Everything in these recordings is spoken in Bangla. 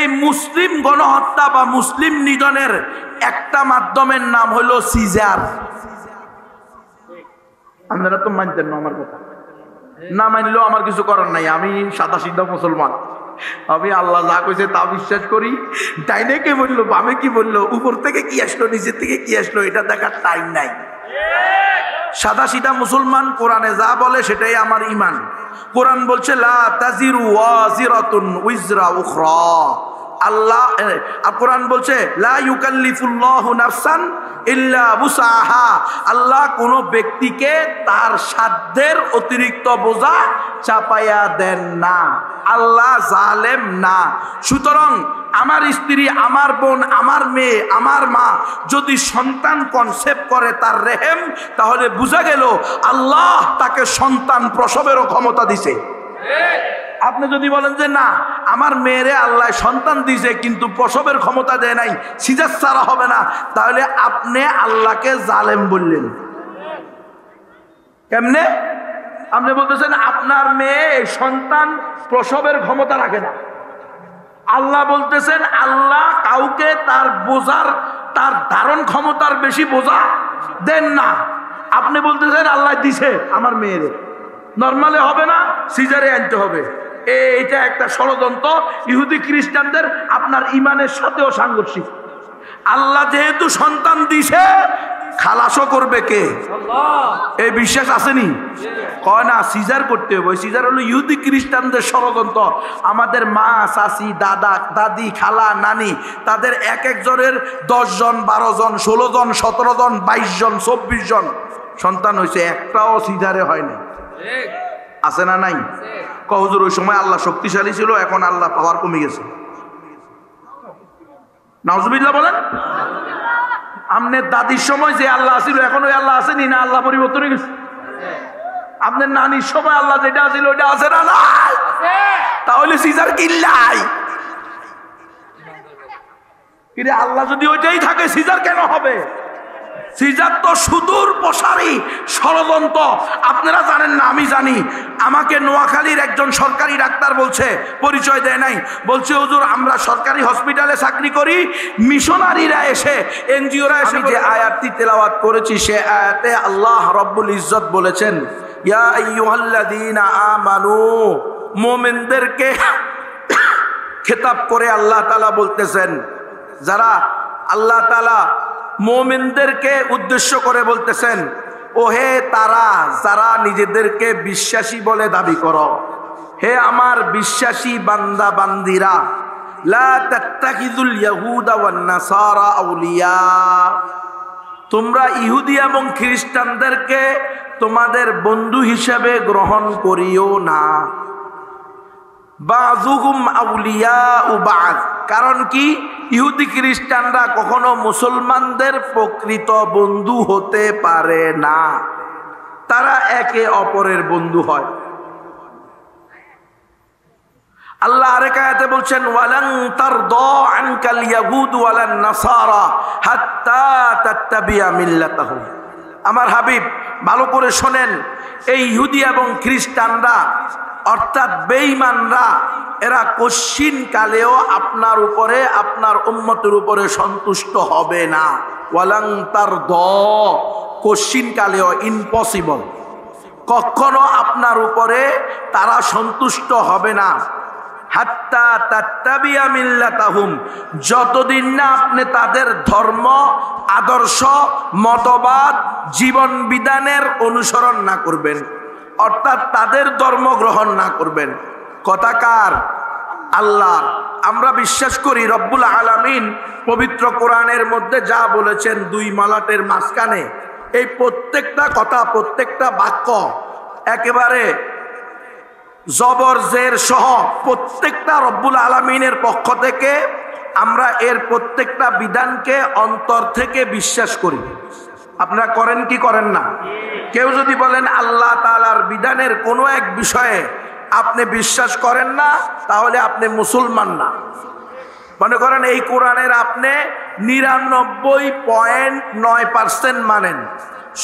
এই মুসলিম গণহত্যা বা মুসলিম নিধনের একটা মাধ্যমের নাম হলো সিজার। আপনারা তো মানতেন না আমার কথা, না মানলেও আমার কিছু করার নাই, আমি সাদা সিধা মুসলমান, আমি আল্লাহ যা কইছে তা বিশ্বাস করি। ডাইনে কে বললো, বামে কি বললো, উপর থেকে কি আসলো, নিচের থেকে কি আসলো, এটা দেখার টাইম নাই। সাদা সিধা মুসলমান, কোরআনে যা বলে সেটাই আমার ইমান। কোরআন বলছে লা তাজিরু ওয়াজিরাতুন উইজরা উখরা। আল্লাহ কোরআন বলছে লা ইউকাল্লিফুল্লাহু নাফসান ইল্লা বুসাহা। আল্লাহ কোন ব্যক্তিকে তার সাধ্যের অতিরিক্ত বোঝা চাপাইয়া দেন না। আল্লাহ জালেম না। সুতরাং আমার স্ত্রী, আমার বোন, আমার মেয়ে, আমার মা যদি সন্তান কনসেপ্ট করে তার রেহেম, তাহলে বোঝা গেল আল্লাহ তাকে সন্তান প্রসবেরও ক্ষমতা দিছে। আপনি যদি বলেন যে না আমার মেয়েরে আল্লাহ সন্তান দিছে কিন্তু প্রসবের ক্ষমতা দেয় নাই, সিজার ছাড়া হবে না, তাহলে আপনি আল্লাহকে জালেম বললেন। কেমনে? আপনি বলতেছেন আপনার মেয়ে সন্তান প্রসবের ক্ষমতা রাখে না, আল্লাহ বলতেছেন আল্লাহ কাউকে তার বোঝার, তার ধারণ ক্ষমতার বেশি বোঝা দেন না। আপনি বলতেছেন আল্লাহ দিছে আমার মেয়েরে, নরমালে হবে না, সিজারে আনতে হবে। এইটা একটা ষড়যন্ত্র ইহুদি খ্রিস্টানদের, আপনার ইমানের সাথেও সাংঘর্ষিক। আল্লাহ যেহেতু সন্তান দিছে, খালাসও করবে কে? এই বিশ্বাস আসেনি? কয় না সিজার করতে হবে। সিজার হলো ইহুদি খ্রিস্টানদের ষড়যন্ত্র। আমাদের মা, চাচি, দাদা, দাদি, খালা, নানি, তাদের এক একজনের 10 জন, 12 জন, 16 জন, 17 জন, 22 জন, 24 জন সন্তান হয়েছে, একটাও সিজারে হয়নি। আছে না নাই? হুজুর ওই সময় আল্লাহ শক্তিশালী ছিল, এখন আল্লাহ পাওয়ার কমে গেছে। নাউজুবিল্লাহ বলেন। আপনার দাদির সময় যে আল্লাহ ছিল এখন ওই আল্লাহ আসেনি না? আল্লাহ পরিবর্তন হয়ে গেছে। আপনার নানির সময় আল্লাহ যেটা ছিল ওইটা আছে না? নাই। তাহলে সিজার কিল্লাই। আল্লাহ যদি ওইটাই থাকে সিজার কেন হবে? সিজার তো সুদূর প্রসারী ষড়যন্ত্র, আপনারা জানেন না আমি জানি। আমাকে নোয়াখালীর একজন সরকারি ডাক্তার বলছে, পরিচয় দেয় নাই, বলছে হুজুর আমরা সরকারি হসপিটালে চাকরি করি, মিশনারিরা এসে, এনজিওরা এসে, যে আয়াতটি তেলাওয়াত করেছি সে আয়াতে আল্লাহ রব্বুল ইজ্জত বলেছেন ইয়া আইয়ুহাল্লাযীনা আমানু, মুমিনদেরকে খেতাব করে আল্লাহ তাআলা বলতেছেন, যারা আল্লাহ তাআলা মুমিনদেরকে উদ্দেশ্য করে বলতেছেন, ওহে তারা যারা নিজেদেরকে বিশ্বাসী বলে দাবি করো, হে আমার বিশ্বাসী বান্দা বান্দিরা, লা তাত্তাখিযুল ইয়াহুদা ওয়ান নাসারা আউলিয়া, তোমরা ইহুদি এবং খ্রিস্টানদেরকে তোমাদের বন্ধু হিসেবে গ্রহণ করিও না। বাযুহুম আউলিয়াউ বা'দ, কারণ কি? ইহুদি খ্রিস্টানরা কখনো মুসলমানদের প্রকৃত বন্ধু হতে পারে না, তারা একে অপরের বন্ধু হয়। আল্লাহ আরেক আয়াতে বলছেন ওয়ালান তারদা আনকাল ইয়াহুদ ওয়ালান নাসারা হাত্তা তাত্তাবিয়া মিল্লাতাহুম। আমার হাবিব ভালো করে শোনেন, এই ইহুদি এবং খ্রিস্টানরা অর্থাৎ বেঈমানরা, এরা কশ্চিন কালেও আপনার উপরে, আপনার উম্মতের উপরে সন্তুষ্ট হবে না। ওয়ালান তারদা, কশ্চিন কালেও, ইম্পসিবল, কখনো আপনার উপরে তারা সন্তুষ্ট হবে না। হাত্তা তাত্তাবিয়া মিল্লাতাহুম, যতদিন না আপনি তাদের ধর্ম, আদর্শ, মতবাদ, জীবন বিধানের অনুসরণ না করবেন, অর্থাৎ তাদের ধর্ম গ্রহণ না করবেন। কথা কার? আল্লাহ। আমরা বিশ্বাস করি রব্বুল আলামিন পবিত্র কোরআনের মধ্যে যা বলেছেন, দুই মালাটের মাঝখানে এই প্রত্যেকটা কথা, প্রত্যেকটা বাক্য একেবারে জবর জের সহ প্রত্যেকটা রব্বুল আলামিনের পক্ষ থেকে আমরা এর প্রত্যেকটা বিধানকে অন্তর থেকে বিশ্বাস করি। আপনারা করেন কি করেন না? কেউ যদি বলেন আল্লাহ তাআলার বিধানের কোনো এক বিষয়ে আপনি বিশ্বাস করেন না, তাহলে আপনি মুসলমান না। মনে করেন এই কোরআনের আপনি 99.9% মানেন,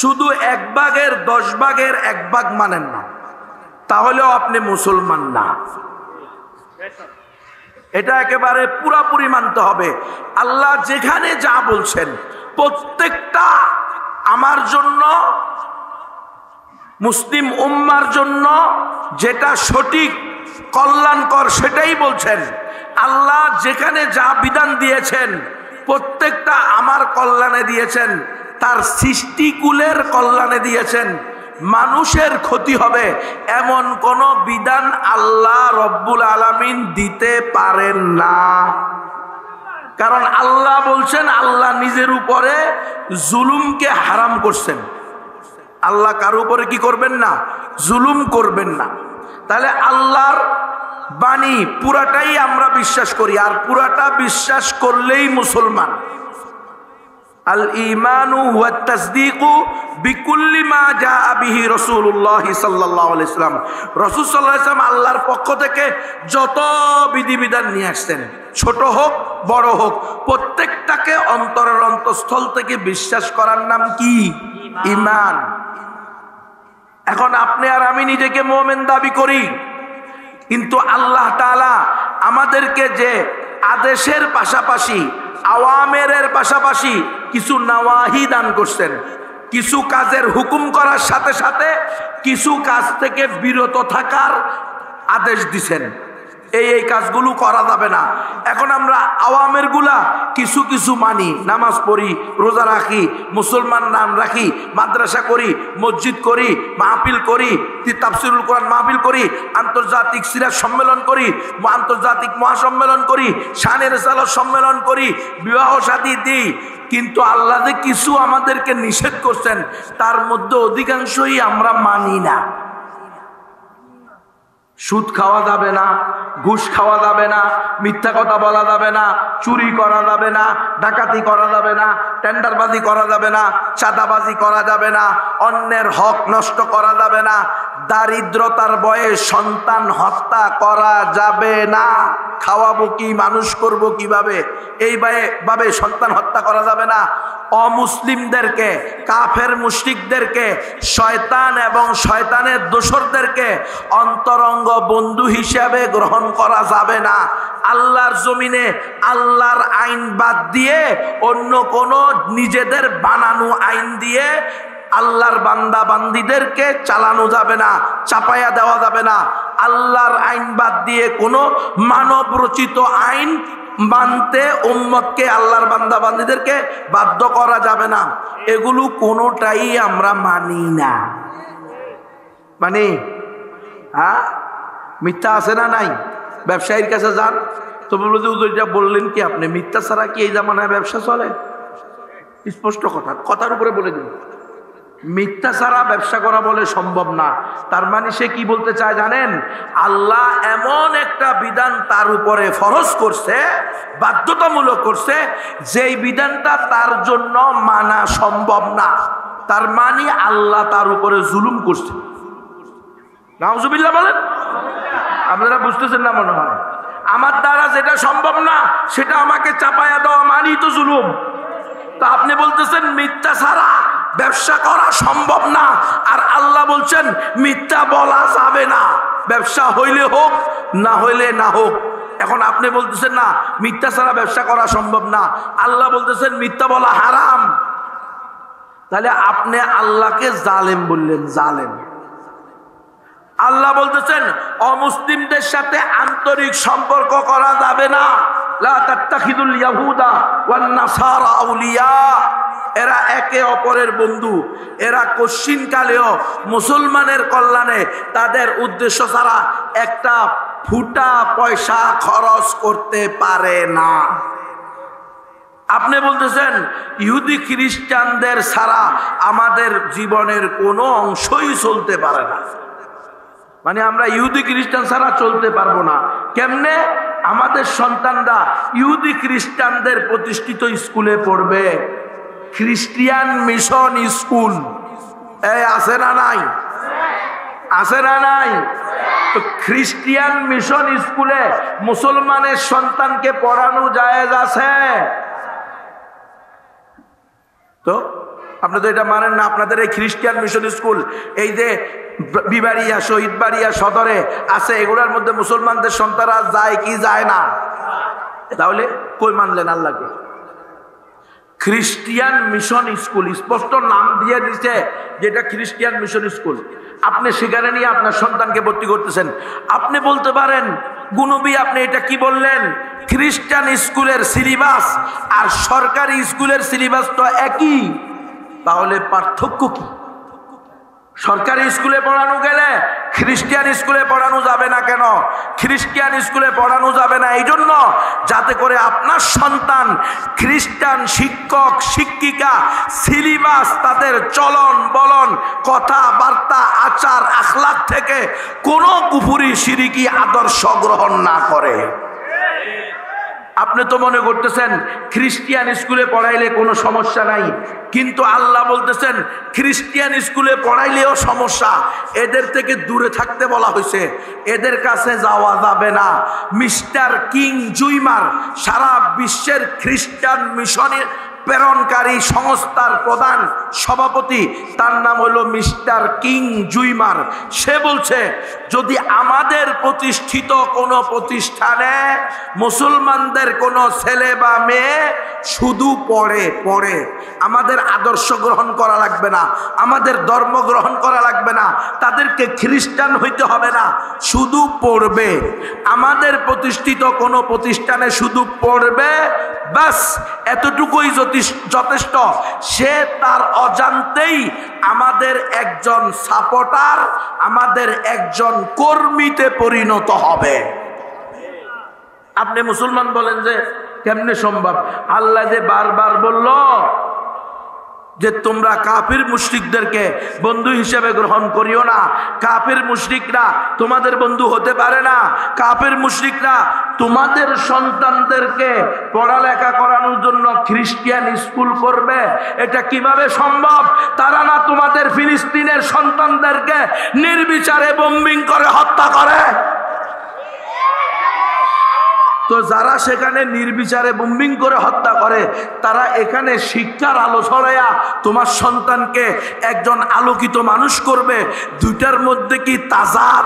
শুধু 1 ভাগের 10 ভাগের 1 ভাগ মানেন না, তাহলেও আপনি মুসলমান না। এটা একেবারে পুরাপুরি মানতে হবে। আল্লাহ যেখানে যা বলছেন প্রত্যেকটা আমার জন্য, মুসলিম উম্মার জন্য যেটা সঠিক কল্যাণকর সেটাই বলছেন। আল্লাহ যেখানে যা বিধান দিয়েছেন প্রত্যেকটা আমার কল্যাণে দিয়েছেন, তার সৃষ্টিকুলের কল্যাণে দিয়েছেন। মানুষের ক্ষতি হবে এমন কোন বিধান আল্লাহ রব্বুল আলামিন দিতে পারেন না। কারণ আল্লাহ বলছেন, আল্লাহ নিজের উপরে জুলুমকে হারাম করছেন। আল্লাহ কারো উপরে কি করবেন না? জুলুম করবেন না। তাহলে আল্লাহর বাণী পুরাটাই আমরা বিশ্বাস করি, আর পুরাটা বিশ্বাস করলেই মুসলমান। আল ঈমানু ওয়াত তাসদীকু বিকুল্লি মা জাআ বিহি রাসূলুল্লাহ সাল্লাল্লাহু আলাইহি ওয়াসাল্লাম। রাসূল সাল্লাল্লাহু আলাইহি ওয়াসাল্লাম আল্লাহর পক্ষ থেকে যত বিধিবিধান নিয়ে আসছেন, ছোট হোক বড় হোক, প্রত্যেকটাকে অন্তরের অন্তঃস্থল থেকে বিশ্বাস করার নাম কি? ঈমান। এখন আপনি আর আমি নিজেকে মুমিন দাবি করি, কিন্তু আল্লাহ তাআলা আমাদেরকে যে আদেশের পাশাপাশি, আওয়ামেরের পাশাপাশি কিছু নাওয়াহি দান করছেন, কিছু কাজের হুকুম করার সাথে সাথে কিছু কাজ থেকে বিরত থাকার আদেশ দিছেন। এই কাজগুলো করা যাবে না। এখন আমরা আওয়ামের গুলা কিছু কিছু মানি, নামাজ পড়ি, রোজা রাখি, মুসলমান নাম রাখি, মাদ্রাসা করি, মসজিদ করি, মাহফিল করি, তাফসিরুল কোরআন মাহফিল করি, আন্তর্জাতিক সিরাত সম্মেলন করি, আন্তর্জাতিক মহাসম্মেলন করি, শানে রিসালাত সম্মেলন করি, বিবাহ শাদী দিই। কিন্তু আল্লাহ যে কিছু আমাদেরকে নিষেধ করছেন তার মধ্যে অধিকাংশই আমরা মানি না। সুদ খাওয়া যাবে না, ঘুষ খাওয়া যাবে না, মিথ্যা কথা বলা যাবে না, চুরি করা যাবে না, ডাকাতি করা যাবে না, টেন্ডারবাজি করা যাবে না, চাঁদাবাজি করা যাবে না, অন্যের হক নষ্ট করা যাবে না, দারিদ্রতার বয়ে সন্তান হত্যা করা যাবে না। খাওয়াবো কি, মানুষ করব কিভাবে, এইভাবে সন্তান হত্যা করা যাবে না। অমুসলিমদেরকে, কাফের মুশরিকদেরকে, শয়তান এবং শয়তানের দোসরদেরকে অন্তরঙ্গ বন্ধু হিসাবে গ্রহণ করা যাবে না। আল্লাহর জমিনে আল্লাহর আইন বাদ দিয়ে অন্য কোনো নিজেদের বানানো আইন দিয়ে আল্লাহর বান্দা বান্দীদেরকে চালানো যাবে না, চাপায়া দেওয়া যাবে না। আল্লাহর আইন বাদ দিয়ে কোনো মানব রচিত আইন মানতে উম্মতকে, আল্লাহর বান্দা বান্দীদেরকে বাধ্য করা যাবে না। এগুলো কোনোটাই আমরা মানি না। মানে মিথ্যা আছে না নাই? ব্যবসায়ীর কাছে যান তো বলবো যে ওইটা বললেন কি আপনি, মিথ্যা ছাড়া কি এই জামানায় ব্যবসা চলে? স্পষ্ট কথার উপরে বলে দিন, মিথ্যা ছাড়া ব্যবসা করা বলে সম্ভব না। তার মানে সে কি বলতে চায় জানেন? আল্লাহ এমন একটা বিধান তার উপরে ফরজ করছে, বাধ্যতামূলক করছে, যেই বিধানটা তার জন্য মানা সম্ভব না। তার মানে আল্লাহ তার উপরে জুলুম করছে। নাউজুবিল্লাহ বলেন। আপনারা বুঝতেছেন না মনে হয়? আমার দ্বারা যেটা সম্ভব না সেটা আমাকে চাপায়া দেওয়া মানি তো জুলুম। তা আপনি বলতেছেন মিথ্যা ছাড়া ব্যবসা করা সম্ভব না, আর আল্লাহ বলছেন মিথ্যা বলা যাবে না, ব্যবসা হইলে হোক না হইলে না হোক। এখন আপনি বলতেছেন না মিথ্যা ছাড়া ব্যবসা করা সম্ভব না, আল্লাহ বলতেছেন মিথ্যা বলা হারাম। তাহলে আপনি আল্লাহকে জালেম বললেন, জালেম। আল্লাহ বলতেছেন অমুসলিমদের সাথে আন্তরিক সম্পর্ক করা যাবে না। লা তাত্তাখিদুল ইয়াহুদা ওয়ান নাসারা আউলিয়া। এরা একে অপরের বন্ধু। এরা কশ্চিনকালেও মুসলমানের কল্যাণে তাদের উদ্দেশ্য ছাড়া একটা ফুটা পয়সা খরচ করতে পারে না। আপনি বলতেছেন ইহুদি খ্রিস্টানদের ছাড়া আমাদের জীবনের কোনো অংশই চলতে পারে না। মানে আমরা ইহুদি খ্রিস্টান ছাড়া চলতে পারবো না। কেমনে? আমাদের সন্তানরা ইহুদি খ্রিস্টানদের প্রতিষ্ঠিত স্কুলে পড়বে, খ্রিস্টিয়ান মিশন স্কুল। এই আছে না নাই? আছে না নাই? তো খ্রিস্টিয়ান মিশন স্কুলে মুসলমানের সন্তানকে পড়ানো জায়েজ আছে? তো আপনি তো এটা মানেন না। আপনাদের এই খ্রিস্টিয়ান মিশন স্কুল এই যে বিবাড়িয়া, শহীদ বাড়িয়া, সদরে আছে, এগুলোর মধ্যে মুসলমানদের সন্তানরা যায় কি যায় না? তাহলে কই মানলেন আল্লাহকে? খ্রিস্টিয়ান মিশন স্কুল, স্পষ্ট নাম দিয়ে দিচ্ছে যেটা খ্রিস্টিয়ান মিশন স্কুল। আপনি সেখানে নিয়ে আপনার সন্তানকে ভর্তি করতেছেন। আপনি বলতে পারেন গুনবী আপনি এটা কি বললেন? খ্রিস্টান স্কুলের সিলেবাস আর সরকারি স্কুলের সিলেবাস তো একই, তাহলে পার্থক্য কি? সরকারি স্কুলে পড়ানো গেলে খ্রিস্টান স্কুলে পড়ানো যাবে না কেন? খ্রিস্টান স্কুলে পড়ানো যাবে না এই জন্য যাতে করে আপনার সন্তান খ্রিস্টান শিক্ষক শিক্ষিকা সিলেবাস, তাদের চলন বলন, কথাবার্তা, আচার আখলাক থেকে কোনো কুফরি শিরকি আদর্শ গ্রহণ না করে। আপনি তো মনে করতেছেন খ্রিস্টিয়ান স্কুলে পড়াইলে কোনো সমস্যা নাই, কিন্তু আল্লাহ বলতেছেন খ্রিস্টিয়ান স্কুলে পড়াইলেও সমস্যা। এদের থেকে দূরে থাকতে বলা হয়েছে, এদের কাছে যাওয়া যাবে না। মিস্টার কিং জুইমার সারা বিশ্বের খ্রিস্টান মিশনের প্রেরণকারী সংস্থার প্রধান সভাপতি, তার নাম হলো মিস্টার কিং জুইমার। সে বলছে যদি আমাদের প্রতিষ্ঠিত কোনো প্রতিষ্ঠানে মুসলমানদের কোনো ছেলে বা মেয়ে শুধু পড়ে আমাদের আদর্শ গ্রহণ করা লাগবে না, আমাদের ধর্ম গ্রহণ করা লাগবে না, তাদেরকে খ্রিস্টান হইতে হবে না, শুধু পড়বে। আমাদের প্রতিষ্ঠিত কোনো প্রতিষ্ঠানে শুধু পড়বে, বাস এতটুকুই যথেষ্ট। সে তার অজান্তেই আমাদের একজন সাপোর্টার, আমাদের একজন কর্মীতে পরিণত হবে। আপনি মুসলমান বলেন যে কেমনে সম্ভব? আল্লাহ যে বারবার বলল যে তোমরা কাফির মুশরিকদেরকে বন্ধু হিসেবে গ্রহণ করিও না, কাফির মুশরিকরা তোমাদের বন্ধু হতে পারে না, কাফির মুশরিকরা তোমাদের সন্তানদেরকে পড়ালেখা করানোর জন্য খ্রিস্টিয়ান স্কুল করবে। এটা কিভাবে সম্ভব? তারা না তোমাদের ফিলিস্তিনের সন্তানদেরকে নির্বিচারে বোম্বিং করে হত্যা করে? তো যারা সেখানে নির্বিচারে বোম্বিং করে হত্যা করে, তারা এখানে শিক্ষার আলো ছড়াইয়া তোমার সন্তানকে একজন আলোকিত মানুষ করবে। দুইটার মধ্যে কি তাজাদ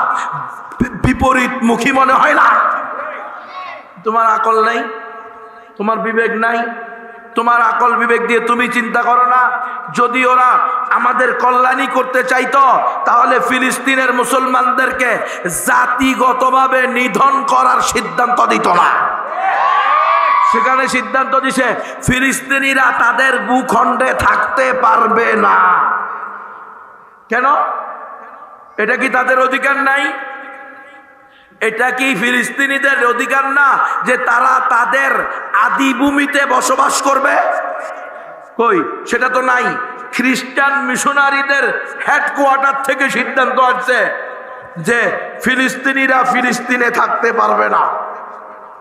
বিপরীতমুখী মনে হয় না? তোমার আকল নাই, তোমার বিবেক নাই, তোমার আকল বিবেক দিয়ে তুমি চিন্তা করো না। যদি ওরা আমাদের কল্যাণই করতে চাইতো তাহলে ফিলিস্তিনের মুসলমানদেরকে জাতিগতভাবে নিধন করার সিদ্ধান্ত দিত না। সেখানে সিদ্ধান্ত দিছে ফিলিস্তিনিরা তাদের ভূখণ্ডে থাকতে পারবে না। কেন? এটা কি তাদের অধিকার নাই? এটা কি ফিলিস্তিনিদের অধিকার না যে তারা তাদের আদি ভূমিতে বসবাস করবে? কই, সেটা তো নাই। খ্রিস্টান মিশনারিদের হেডকোয়ার্টার থেকে সিদ্ধান্ত আসছে যে ফিলিস্তিনিরা ফিলিস্তিনে থাকতে পারবে না,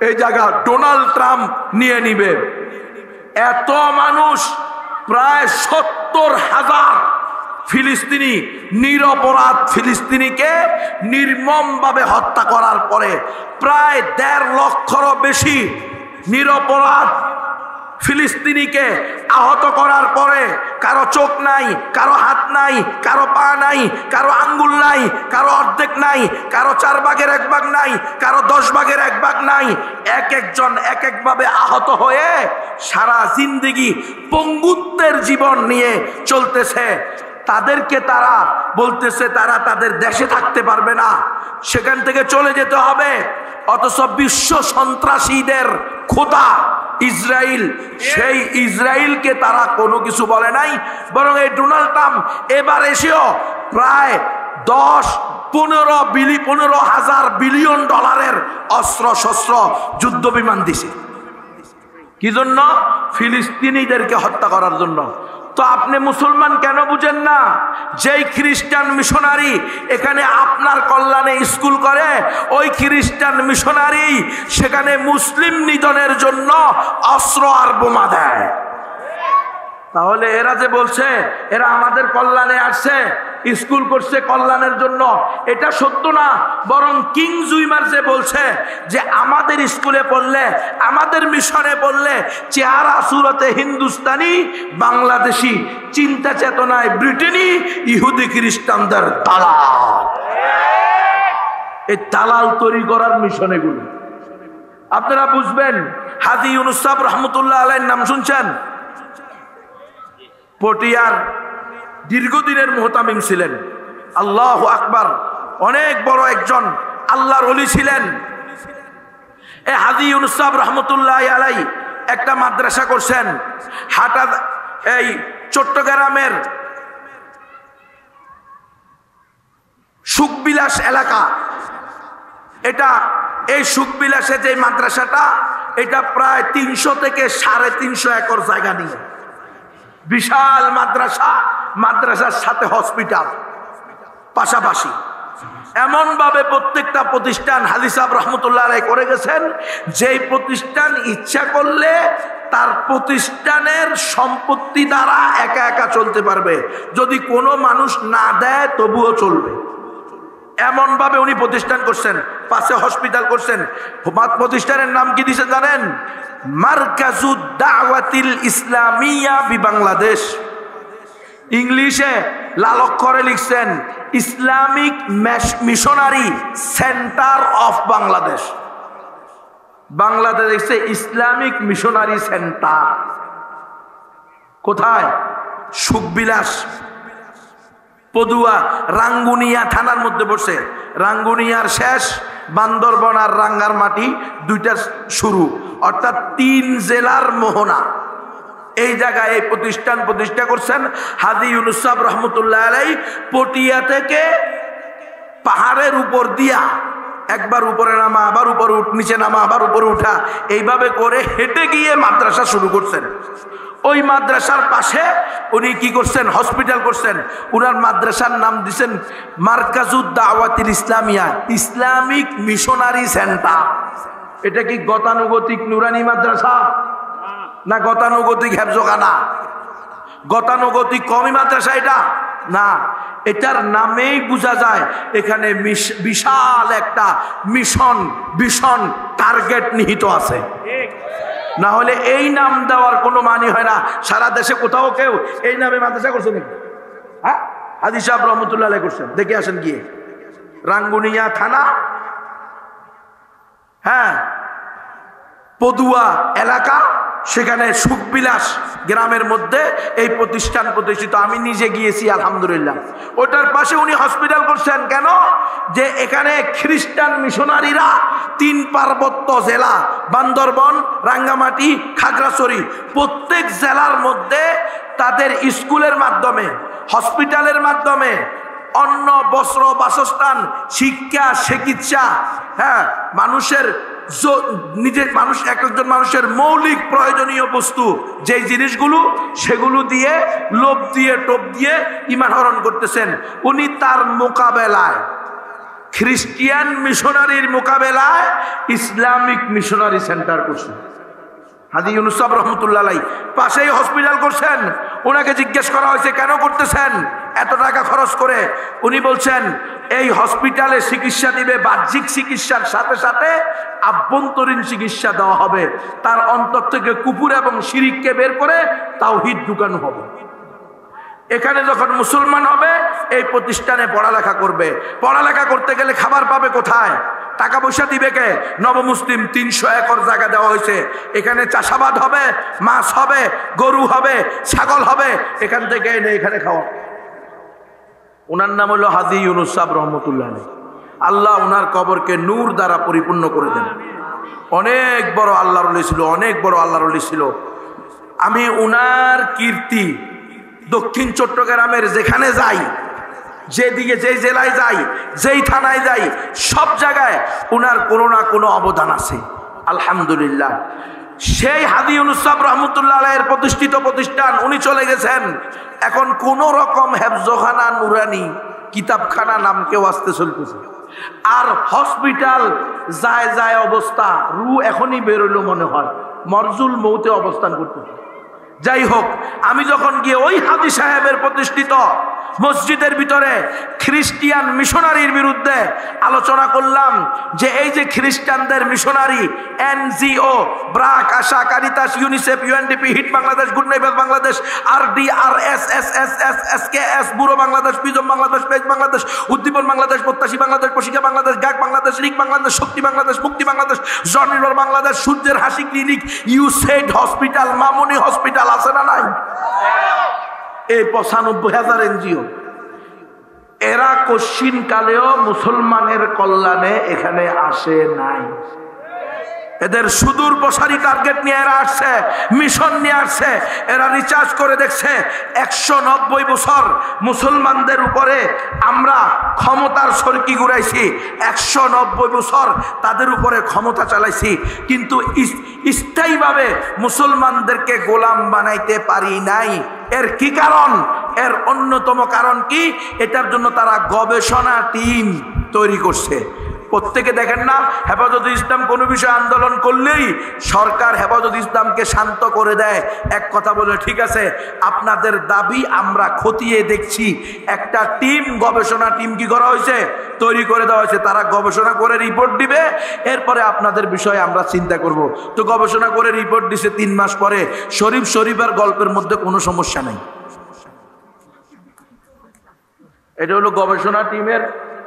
এই জায়গা ডোনাল্ড ট্রাম্প নিয়ে নিবে। এত মানুষ, প্রায় 70,000 ফিলিস্তিনি, নিরপরাধ ফিলিস্তিনিকে নির্মমভাবে হত্যা করার পরে, প্রায় 1.5 লক্ষেরও বেশি নিরপরাধ ফিলিস্তিনিকে আহত করার পরে, কারো চোখ নাই, কারো হাত নাই, কারো পা নাই, কারো আঙ্গুল নাই, কারো অর্ধেক নাই, কারো 4 ভাগের 1 ভাগ নাই, কারো 10 ভাগের 1 ভাগ নাই। এক একজন এক একভাবে আহত হয়ে সারা জিন্দেগি পঙ্গুত্বের জীবন নিয়ে চলতেছে। তাদেরকে তারা বলতেছে তারা তাদের দেশে থাকতে পারবে না, সেখান থেকে চলে যেতে হবে। অথচ বিশ্ব সন্ত্রাসীদের খোদা ইসরায়েল, সেই ইসরায়েলকে তারা কোনো কিছু বলে নাই। বরং এই ডোনাল্ড ট্রাম্প এবার এসেও প্রায় 15,000 বিলিয়ন ডলারের অস্ত্র শস্ত্র যুদ্ধ বিমান দিছে। কি জন্য? ফিলিস্তিনিদেরকে হত্যা করার জন্য। তো আপনি মুসলমান কেন বুঝেন না? যেই খ্রিস্টান মিশনারি এখানে আপনার কল্যাণে স্কুল করে, ওই খ্রিস্টান মিশনারি সেখানে মুসলিম নিধনের জন্য অস্ত্র আর বোমা দেয়। তাহলে এরা যে বলছে এরা আমাদের কল্যাণে আসছে, স্কুল করছে কল্যাণের জন্য, এটা সত্য না। বরং কিং জুইমার যে বলছে যে আমাদের স্কুলে পড়লে, আমাদের মিশনে পড়লে চেহারা সুরতে হিন্দুস্তানি, বাংলাদেশি, চিন্তা চেতনায় ব্রিটেনি, ইহুদি খ্রিস্টানদের দালাল। এই দালাল তৈরি করার মিশন এগুলো। আপনারা বুঝবেন, হাজী ইউনূস সাহেব রহমতুল্লাহ আলাইহির নাম শুনছেন? পটিয়ার দীর্ঘদিনের মুহতামিম ছিলেন। আল্লাহু আকবার, অনেক বড় একজন আল্লাহর ওলি ছিলেন। এই হাজী ইউনূস সাহেব রহমতুল্লাহ আলাইহি একটা মাদ্রাসা করছেন এই চট্টগ্রামের সুখবিলাস এলাকা। এই সুখবিলাসে যে মাদ্রাসাটা, এটা প্রায় 300 থেকে 350 একর জায়গা নিয়ে বিশাল মাদ্রাসা, মাদ্রাসার সাথে হসপিটাল পাশাপাশি। এমন ভাবে প্রত্যেকটা প্রতিষ্ঠান হাজী সাহেব রহমতুল্লাহ আলাইহি করে গেছেন, যেই প্রতিষ্ঠান ইচ্ছা করলে তার প্রতিষ্ঠানের সম্পত্তি দ্বারা একা একা চলতে পারবে, যদি কোনো মানুষ না দেয় তবুও চলবে। এমন ভাবে উনি প্রতিষ্ঠান করছেন, পাশে হসপিটাল করছেন। প্রতিষ্ঠানের নাম কি দিয়েছেন জানেন? মারকাজুদ দাওয়াতিল ইসলামিয়া বি বাংলাদেশ। ইংলিশে লাল অক্ষরে লিখছেন Islamic missionary centre of Bangladesh. Bangladesh দেখছে ইসলামিক মিশনারি সেন্টার। কোথায়? সুখবিলাস, পদুয়া, রাঙ্গুনিয়া থানার মধ্যে বসে। রাঙ্গুনিয়ার শেষ, বান্দরবন আর রাঙ্গারমাটি দুইটা শুরু, অর্থাৎ 3 জেলার মোহনা। এই জায়গায় এই প্রতিষ্ঠান প্রতিষ্ঠা করছেন হাজী ইউনূস সাহেব রহমতুল্লাহ আলাইহি। পটিয়া থেকে পাহাড়ের উপর দিয়া একবার উপরে নামা, আবার উপরে নিচে নামা, আবার উপরে উঠা, এইভাবে করে হেঁটে গিয়ে মাদ্রাসা শুরু করছেন। ওই মাদ্রাসার পাশে উনি কি করছেন? হসপিটাল করছেন। উনার মাদ্রাসার নাম দিয়েছেন মারকাজুদ দাওয়াতিল ইসলামিয়া, ইসলামিক মিশনারি সেন্টার। এটা কি গতানুগতিক নুরানি মাদ্রাসা না গতানুগতিক হেফজখানা? গতানুগতিক কওমি মাদ্রাসা এটা না। এটার নামেই বোঝা যায় এখানে বিশাল একটা মিশন টার্গেট নিহিত আছে। না হলে এই নাম দেওয়ার কোনো মানে হয় না। সারা দেশে কোথাও কেউ এই নামে মাদ্রাসা করছে নাকি? হ্যাঁ, হাজী সাহেব রহমতুল্লাহ আলাইহি করছেন। দেখে আসেন গিয়ে, রাঙ্গুনিয়া থানা, হ্যাঁ, পদুয়া এলাকা, সেখানে সুখবিলাস গ্রামের মধ্যে এই প্রতিষ্ঠান প্রতিষ্ঠিত। আমি নিজে গিয়েছি, আলহামদুলিল্লাহ। ওটার পাশে উনি হসপিটাল করছেন। কেন? যে এখানে খ্রিস্টান মিশনারিরা 3 পার্বত্য জেলা, বান্দরবন, রাঙ্গামাটি, খাগড়াছড়ি, প্রত্যেক জেলার মধ্যে তাদের স্কুলের মাধ্যমে, হসপিটালের মাধ্যমে অন্ন, বস্ত্র, বাসস্থান, শিক্ষা, চিকিৎসা, হ্যাঁ, মানুষের একজন মানুষের মৌলিক প্রয়োজনীয় বস্তু যেই জিনিসগুলো, সেগুলো দিয়ে লোভ দিয়ে টোপ দিয়ে ঈমান হরণ করতেছেন। উনি তার মোকাবেলায়, খ্রিস্টিয়ান মিশনারির মোকাবেলায় ইসলামিক মিশনারি সেন্টার করছেন। হাজী ইউনূস সাহেব রহমতুল্লাহ আলাইহি পাশেই হসপিটাল করছেন। ওনাকে জিজ্ঞেস করা হয়েছে কেন করতেছেন এত টাকা খরচ করে? উনি বলছেন এই হসপিটালে চিকিৎসা দিবে, বাহ্যিক চিকিৎসার সাথে সাথে আভ্যন্তরীণ চিকিৎসা দেওয়া হবে। তার অন্তর থেকে কুফর এবং শিরিককে বের করে তাওহীদ ঢুকানো হবে। এখানে যখন মুসলমান হবে এই প্রতিষ্ঠানে পড়ালেখা করবে। পড়ালেখা করতে গেলে খাবার পাবে কোথায়? টাকা পয়সা দিবে কে? নবমুসলিম 300 একর জায়গা দেওয়া হয়েছে। এখানে চাষাবাদ হবে, মাছ হবে, গরু হবে, ছাগল হবে, এখান থেকে এনে এখানে খাওয়া। ওনার নাম হলো হাজী ইউনূস সাহেব রহমতুল্লাহ আলাইহি। আল্লাহ ওনার কবরকে নূর দ্বারা পরিপূর্ণ করে দেন। অনেক বড় আল্লাহর ওলি ছিল, অনেক বড় আল্লাহর ওলি ছিল। আমি ওনার কীর্তি দক্ষিণ চট্টগ্রামের যেখানে যাই, যেদিকে যেই জেলায় যাই, যেই থানায় যাই, সব জায়গায় ওনার কোনো না কোনো অবদান আছে, আলহামদুলিল্লাহ। সেই হাজী ইউনূস সাহেব রহমতুল্লাহ আলাইহির প্রতিষ্ঠিত প্রতিষ্ঠান, উনি চলে গেছেন। এখন কোন রকম হেফজখানা, নুরানি কিতাবখানা নাম কেউ আসতে চলতেছে। আর হসপিটাল যায় যায় অবস্থা, রু এখনই বেরোলো মনে হয়, মরজুল মৌতে অবস্থান করতেছে। যাই হোক, আমি যখন গিয়ে ওই হাজী সাহেবের প্রতিষ্ঠিত মসজিদের ভিতরে খ্রিস্টিয়ান মিশনারির বিরুদ্ধে আলোচনা করলাম যে এই যে খ্রিস্টানদের missionary NGO BRAC, ASA, Caritas, UNICEF, UNDP, HEED Bangladesh, good night Bangladesh, RDRS, SSS, SKS, bureau Bangladesh, prism Bangladesh, page Bangladesh, Uddipan Bangladesh, Prottyashi Bangladesh, Proshika Bangladesh, গাক Bangladesh, রিক বাংলাদেশ, শক্তি বাংলাদেশ, মুক্তি বাংলাদেশ, স্বনির্ভর বাংলাদেশ, সূর্যের হাসি ক্লিনিক, ইউসেড হসপিটাল, মামুনি হসপিটাল আছে না নাই? এই ৯৫,০০০ এনজিও, এরা কশিন কালেও মুসলমানের কল্যাণে এখানে আসে নাই। এদের সুদূর প্রসারী টার্গেট নিয়ে এরা আসছে, মিশন নিয়ে আসছে। এরা রিচার্জ করে দেখছে ১৯০ বছর মুসলমানদের উপরে আমরা ক্ষমতার সরকি ঘুরাইছি, ১৯০ বছর তাদের উপরে ক্ষমতা চালাইছি, কিন্তু স্থায়ীভাবে মুসলমানদেরকে গোলাম বানাইতে পারি নাই। এর কি কারণ? এর অন্যতম কারণ কি? এটার জন্য তারা গবেষণা টিম তৈরি করছে। প্রত্যেকে দেখেন না, হেফাজতে ইসলাম কোনো বিষয়ে আন্দোলন করলেই সরকার হেফাজতে ইসলামকে শান্ত করে দেয়, এক কথা বলে ঠিক আছে আপনাদের দাবি আমরা খতিয়ে দেখছি। একটা টিম, গবেষণা টিম কি করা হয়েছে? তৈরি করে দেওয়া হয়েছে। তারা গবেষণা করে রিপোর্ট দিবে, এরপরে আপনাদের বিষয়ে আমরা চিন্তা করব। তো গবেষণা করে রিপোর্ট দিছে ৩ মাস পরে, শরীফের গল্পের মধ্যে কোনো সমস্যা নেই। এটা হলো গবেষণা টিমের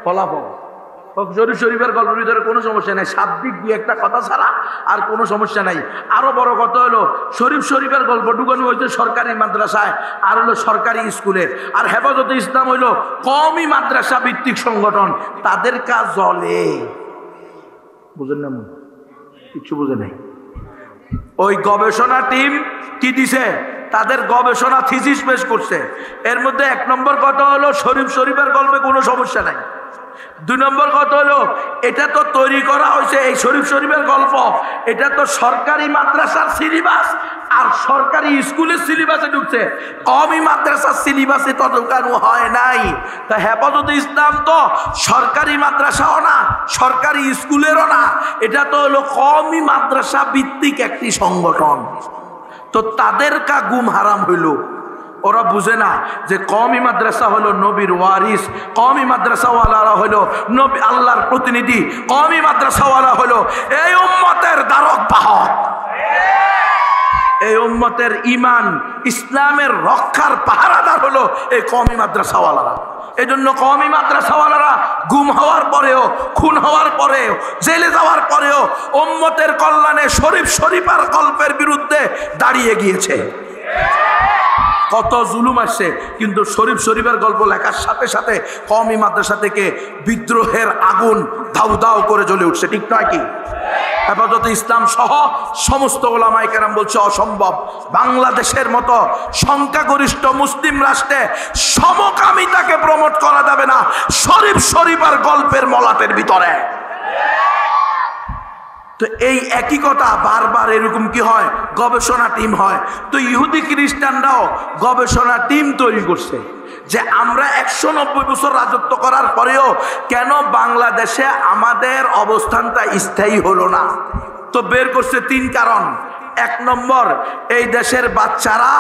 ফলাফল। শরীফের গল্পের ভিতরে কোনো সমস্যা নাই, শাব্দিক দুই একটা কথা ছাড়া আর কোনো সমস্যা নাই। আরো বড় কথা হলো শরীফের গল্প ঢুকানো হয়েছে সরকারি মাদ্রাসায় আর হলো সরকারি স্কুলে, আর হেফাজতে ইসলাম হইলো কওমি মাদ্রাসা ভিত্তিক সংগঠন। তাদের কাজ জলে, বুঝেন না? কিছু বুঝে নাই। ওই গবেষণা টিম কি দিছে? তাদের গবেষণা থিসিস পেশ করছে। এর মধ্যে ১ নম্বর কথা হলো শরীফের গল্পে কোনো সমস্যা নাই। ২ নম্বর কথা হলো এটা তো তৈরি করা হয়েছে, এই শরীফের গল্প এটা তো সরকারি মাদ্রাসার সিলেবাস আর সরকারি স্কুলের সিলেবাসে ঢুকছে, কওমি মাদ্রাসার সিলেবাসে তো ঢুকানো হয় নাই। তা হেফাজতে ইসলাম তো সরকারি মাদ্রাসাও না, সরকারি স্কুলেরও না, এটা তো হলো কওমি মাদ্রাসা ভিত্তিক একটি সংগঠন। তো তাদের কা গুম হারাম হইল। ওরা বুঝে না যে কওমি মাদ্রাসা হলো নবীর ওয়ারিস, কওমি মাদ্রাসাওয়ালারা হলো নবী আল্লাহর প্রতিনিধি, কওমি মাদ্রাসাওয়ালা হলো এই উম্মতের ধারক বাহক, এই উম্মতের ঈমান ইসলামের রক্ষার পাহারাদার হলো এই কওমি মাদ্রাসাওয়ালারা। এই জন্য কওমি মাদ্রাসাওয়ালারা গুম হওয়ার পরেও, খুন হওয়ার পরেও, জেলে যাওয়ার পরেও উম্মতের কল্যাণে শরীফের গল্পের বিরুদ্ধে দাঁড়িয়ে গিয়েছে। কত জুলুম আসছে, কিন্তু শরীফের গল্প লেখার সাথে সাথে কওমি মাদ্রাসা থেকে বিদ্রোহের আগুন দাউ দাউ করে জ্বলে উঠছে। ঠিক নয় কি? হেফাজতে ইসলাম সহ সমস্ত ওলামায়ে কেরাম বলছে অসম্ভব। বাংলাদেশের মতো সংখ্যাগরিষ্ঠ মুসলিম রাষ্ট্রে সমকামিতাকে প্রমোট করা যাবে না শরীফের গল্পের মলাটের ভিতরে। তো এই একই কথা বারবার এরকম কি হয়? গবেষণা টিম হয়। তো ইহুদি খ্রিস্টানরাও গবেষণা টিম তৈরি করছে যে আমরা ১৯০ বছর রাজত্ব করার পরেও কেন বাংলাদেশে আমাদের অবস্থানটা স্থায়ী হলো না। তো বের করছে ৩ কারণ। ১ নম্বর, এই দেশের বাচ্চারা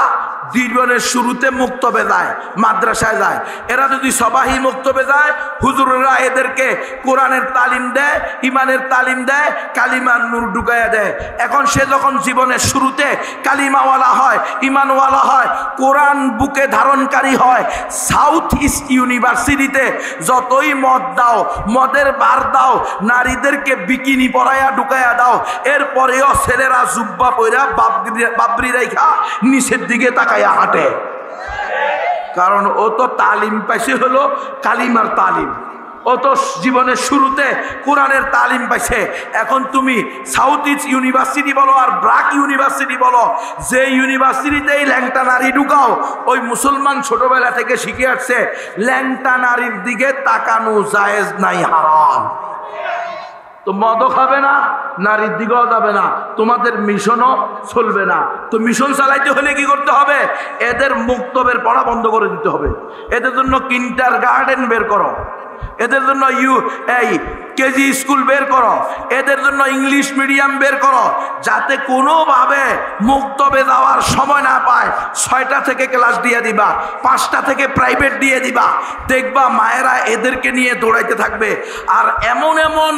জীবনের শুরুতে মুক্তবে যায়, মাদ্রাসায় যায়। এরা যদি সবাই মুক্তবে যায়, হুজুররা এদেরকে কোরআনের তালিম দেয়, ইমানের তালিম দেয়, কালিমার নূর ঢুকাইয়া দেয়। এখন সে যখন জীবনের শুরুতে কালিমাওয়ালা হয়, ইমানওয়ালা হয়, কোরআন বুকে ধারণকারী হয়, সাউথ ইস্ট ইউনিভার্সিটিতে যতই মদ দাও, মদের বার দাও, নারীদেরকে বিকিনি পরাইয়া ঢুকাইয়া দাও, এরপরেও ছেলেরা জুব্বা পইরা বাবরি রেখা নিচের দিকে তাকাইয়া হাঁটে। কারণ ও তো তালিম পাইছে হলো কালিমার তালিম, ও তো জীবনের শুরুতে কোরআনের তালিম পাইছে। এখন তুমি সাউথ ইস্ট ইউনিভার্সিটি বলো আর ব্রাক ইউনিভার্সিটি বলো, যে ইউনিভার্সিটিতেই ল্যাংটা নারী ঢুকাও, ওই মুসলমান ছোটবেলা থেকে শিখে আসছে ল্যাংটা নারীর দিকে তাকানো জায়েজ নাই, হারাম। তো মদও খাবে না, নারীর দিকেও যাবে না, তোমাদের মিশনও চলবে না। তো মিশন চালাইতে হলে কি করতে হবে? এদের মুক্তবের পড়া বন্ধ করে দিতে হবে। এদের জন্য কিন্ডারগার্টেন বের করো, এদের জন্য কেজি স্কুল বের করো, এদের জন্য ইংলিশ মিডিয়াম বের করো, যাতে কোনোভাবে মুক্তবে যাওয়ার সময় না পায়। 6টা থেকে ক্লাস দিয়ে দিবা, 5টা থেকে প্রাইভেট দিয়ে দিবা, দেখবা মায়েরা এদেরকে নিয়ে দৌড়াইতে থাকবে। আর এমন এমন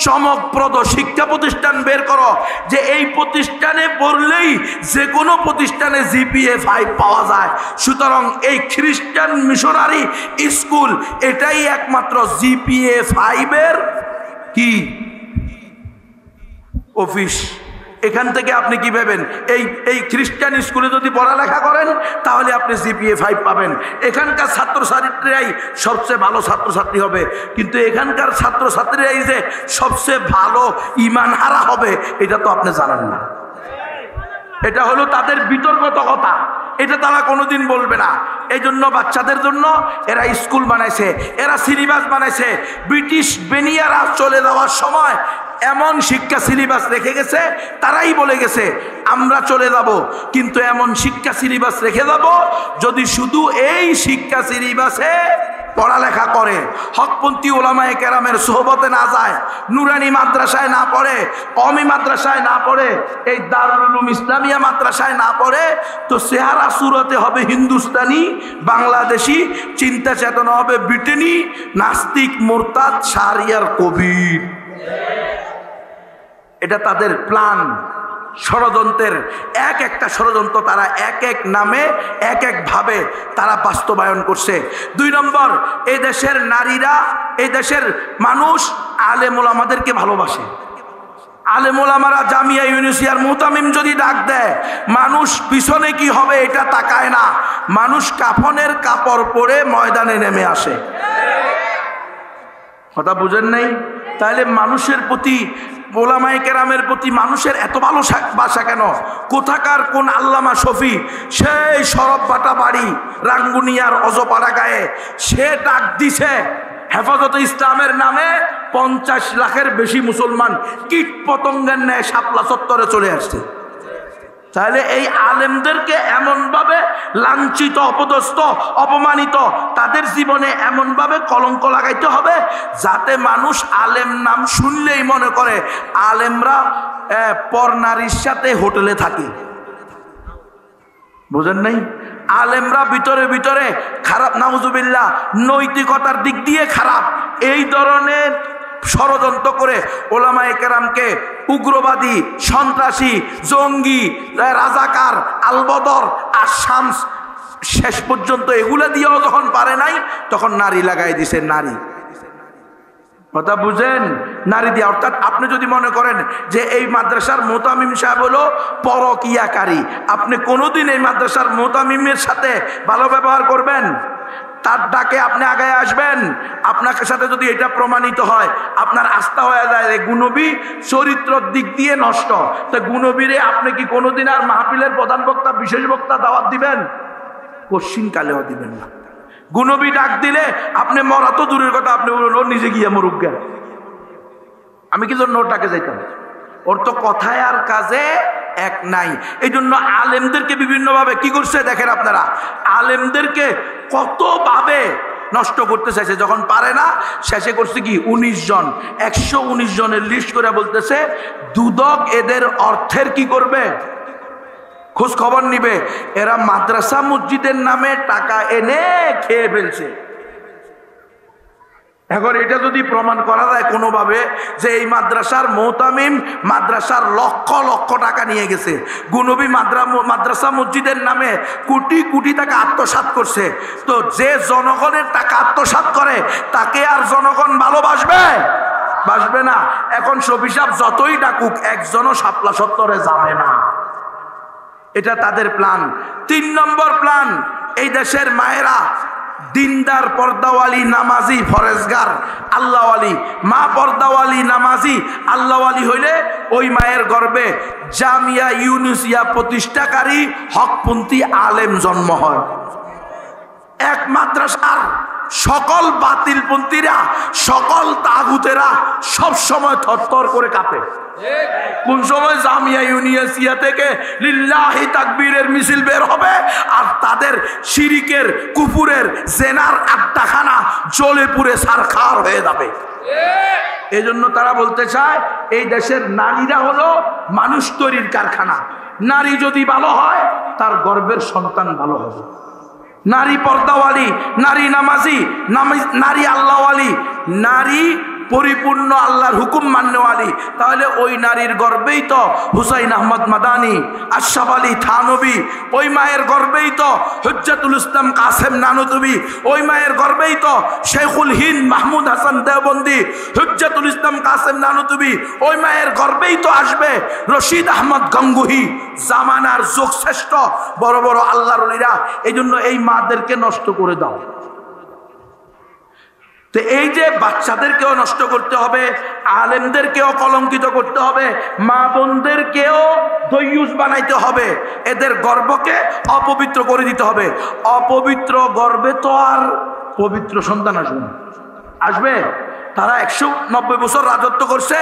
চমকপ্রদ শিক্ষা প্রতিষ্ঠান বের করো যে এই প্রতিষ্ঠানে পড়লেই যে কোনো প্রতিষ্ঠানে জিপিএ 5 পাওয়া যায়। সুতরাং এই খ্রিস্টান মিশনারি স্কুল এটাই একমাত্র জিপিএ 5-এর কি অফিস। এখান থেকে আপনি কি ভাবেন, এই খ্রিস্টান স্কুলে যদি পড়ালেখা করেন তাহলে আপনি জিপিএ 5 পাবেন। এখানকার ছাত্রছাত্রীরাই সবচেয়ে ভালো ছাত্রছাত্রী হবে, কিন্তু এখানকার ছাত্রছাত্রীরাই যে সবচেয়ে ভালো ঈমান হারা হবে এটা তো আপনি জানেন না। এটা হলো তাদের বিতর্কত কথা, এটা তারা কোনোদিন বলবে না। এই জন্য বাচ্চাদের জন্য এরা স্কুল বানাইছে, এরা সিলেবাস বানাইছে। ব্রিটিশ বেনিয়ারা চলে যাওয়ার সময় এমন শিক্ষা সিলেবাস রেখে গেছে, তারাই বলে গেছে আমরা চলে যাব, কিন্তু এমন শিক্ষা সিলেবাস রেখে যাব যদি শুধু এই শিক্ষা সিলেবাসে পড়ালেখা করে, হকপন্থী ওলামায়ে কেরামের সোহবতে না যায়, নুরানি মাদ্রাসায় না পড়ে, কওমি মাদ্রাসায় না পড়ে, এই দারুল উলুম ইসলামিয়া মাদ্রাসায় না পড়ে, তো চেহারা সুরতে হবে হিন্দুস্তানি, বাংলাদেশি, চিন্তা চেতনা হবে ব্রিটেনি, নাস্তিক, মোরতাদ, শারিয়ার কবির। এটা তাদের প্ল্যান, ষড়যন্ত্রের এক একটা ষড়যন্ত্র তারা এক এক নামে এক এক ভাবে তারা বাস্তবায়ন করছে। 2 নম্বর, এই দেশের নারীরা, এই দেশের মানুষ আলেম ওলামাদেরকে ভালোবাসে। আলেম ওলামারা জামিয়া ইউনিভার্সিটির মুতামিম যদি ডাক দেয়, মানুষ পিছনে কি হবে এটা তাকায় না, মানুষ কাফনের কাপড় পরে ময়দানে নেমে আসে। কথা বুঝেন নাই? তাহলে মানুষের প্রতি, ওলামায়ে কেরামের প্রতি মানুষের এত ভালোবাসা কেন? কোথাকার কোন আল্লামা শফি, সেই সরব বাটা বাড়ি রাঙ্গুনিয়ার অজপাড়া গায়ে, সে ডাক দিছে হেফাজতে ইসলামের নামে 50 লাখের বেশি মুসলমান কীট পতঙ্গের ন্যায় শাপলা চত্বরে চলে আসছে। তাহলে এই আলেমদেরকে এমনভাবে লাঞ্ছিত, অপদস্থ, অপমানিত, তাদের জীবনে এমনভাবে কলঙ্ক লাগাইতে হবে যাতে মানুষ আলেম নাম শুনলেই মনে করে আলেমরা পর নারীর সাথে হোটেলে থাকে। বুঝেন নাই? আলেমরা ভিতরে ভিতরে খারাপ, নাউজুবিল্লাহ, নৈতিকতার দিক দিয়ে খারাপ। এই ধরনের ষড়যন্ত্র করে ওলামায়ে কেরামকে উগ্রবাদী, সন্ত্রাসী, জঙ্গি, রাজাকার, আলবদর, আশামস, শেষ পর্যন্ত এগুলা দিয়েও যখন পারে নাই তখন নারী লাগাই দিছে। নারী, কথা বুঝেন? নারী দিয়ে। অর্থাৎ আপনি যদি মনে করেন যে এই মাদ্রাসার মুতামিম সাহেব হলো পরকিয়াকারী, আপনি কোনোদিন এই মাদ্রাসার মুতামিমের সাথে ভালো ব্যবহার করবেন, তার ডাকে আপনি আগায় আসবেন। আপনার সাথে যদি এটা প্রমাণিত হয়, আপনার আস্থা হয়ে যায় যে গুণবী চরিত্রের দিক দিয়ে নষ্ট, তো গুণবীরে আপনি কি কোনোদিন আর মাহফিলের প্রধান বক্তা, বিশেষ বক্তা দাওয়াত দিবেন? কশ্চিনকালেও দিবেন না। গুণবী ডাক দিলে আপনি মরা তো দূরের কথা, আপনি নিজে গিয়ে মরুক জ্ঞান, আমি কি জন্য ওর ডাকে যাইতাম? ওর তো কথায় আর কাজে এক নাই। এই জন্য আলেমদেরকে বিভিন্নভাবে কি করছে দেখেন আপনারা, আলেমদেরকে কতভাবে নষ্ট করতে চাইছে। যখন পারে না, শেষে করছে কি 19 জন, 119 জনের লিস্ট করে বলতেছে দুদক এদের অর্থের কি করবে, খোঁজ খবর নিবে। এরা মাদ্রাসা মসজিদের নামে টাকা এনে খেয়ে ফেলছে। এখন এটা যদি প্রমাণ করা যায় কোনোভাবে যে এই মাদ্রাসার মুতামিম মাদ্রাসার লক্ষ লক্ষ টাকা নিয়ে গেছে, গুনবী মাদ্রাসা মসজিদের নামে কোটি কোটি টাকা আত্মসাৎ করছে, তো যে জনগণের টাকা আত্মসাৎ করে তাকে আর জনগণ ভালোবাসবে? বাসবে না। এখন শফি সাহেব যতই ডাকুক, একজনও শাপলা চত্বরে যাবে না। এটা তাদের প্ল্যান। 3 নম্বর প্ল্যান, এই দেশের মায়েরা দিনদার, পর্দাওয়ালি, নামাজি, ফরেজগার, আল্লাহওয়ালি, মা পর্দাওয়ালি, নামাজি, আল্লাহওয়ালি হইলে ওই মায়ের গর্ভে জামিয়া ইউনুসিয়া প্রতিষ্ঠাকারী হকপন্থী আলেম জন্ম হয়। এক মাদ্রাসার সকল বাতিলপন্থীরা, সকল তাগুতেরা সব সময় থরথর করে কাঁপে। কোন সময় জামিয়া ইউনিভার্সিটি থেকে লিল্লাহি তাকবীরের মিছিল বের হবে আর তাদের শিরিকের, কুফুরের, জেনার আড্ডাখানা জ্বলে পুড়ে ছারখার হয়ে যাবে। এই জন্য তারা বলতে চায় এই দেশের নারীরা হলো মানুষ তৈরির কারখানা। নারী যদি ভালো হয় তার গর্বের সন্তান ভালো হবে। নারী পর্দাওয়ালি, নারী নামাজি, নারী আল্লাহওয়ালি, নারী পরিপূর্ণ আল্লাহর হুকুম মান্যওয়ালি, তাহলে ওই নারীর গর্বেই তো হুসাইন আহমদ মাদানি, আশরাফ আলী থানবী, ওই মায়ের গর্বেই তো হুজ্জাতুল ইসলাম কাসেম নানতুবি, ওই মায়ের গর্বেই তো শেখুল হিন্দ মাহমুদ হাসান দেওবন্দি, হুজ্জাতুল ইসলাম কাসেম নানতুবি, ওই মায়ের গর্বেই তো আসবে রশিদ আহমদ গঙ্গুহি, জামানার যোগ শ্রেষ্ঠ বড় বড় আল্লাহর ওলিরা। এই জন্য এই মাদেরকে নষ্ট করে দাও। তো এই যে বাচ্চাদেরকেও নষ্ট করতে হবে, আলেমদেরকেও কলঙ্কিত করতে হবে, মা বোনদেরকেও দয়ুস বানাইতে হবে, এদের গর্ভকে অপবিত্র করে দিতে হবে। অপবিত্র গর্ভে তো আর পবিত্র সন্তান আসবে না। আসবে? তারা 190 বছর রাজত্ব করছে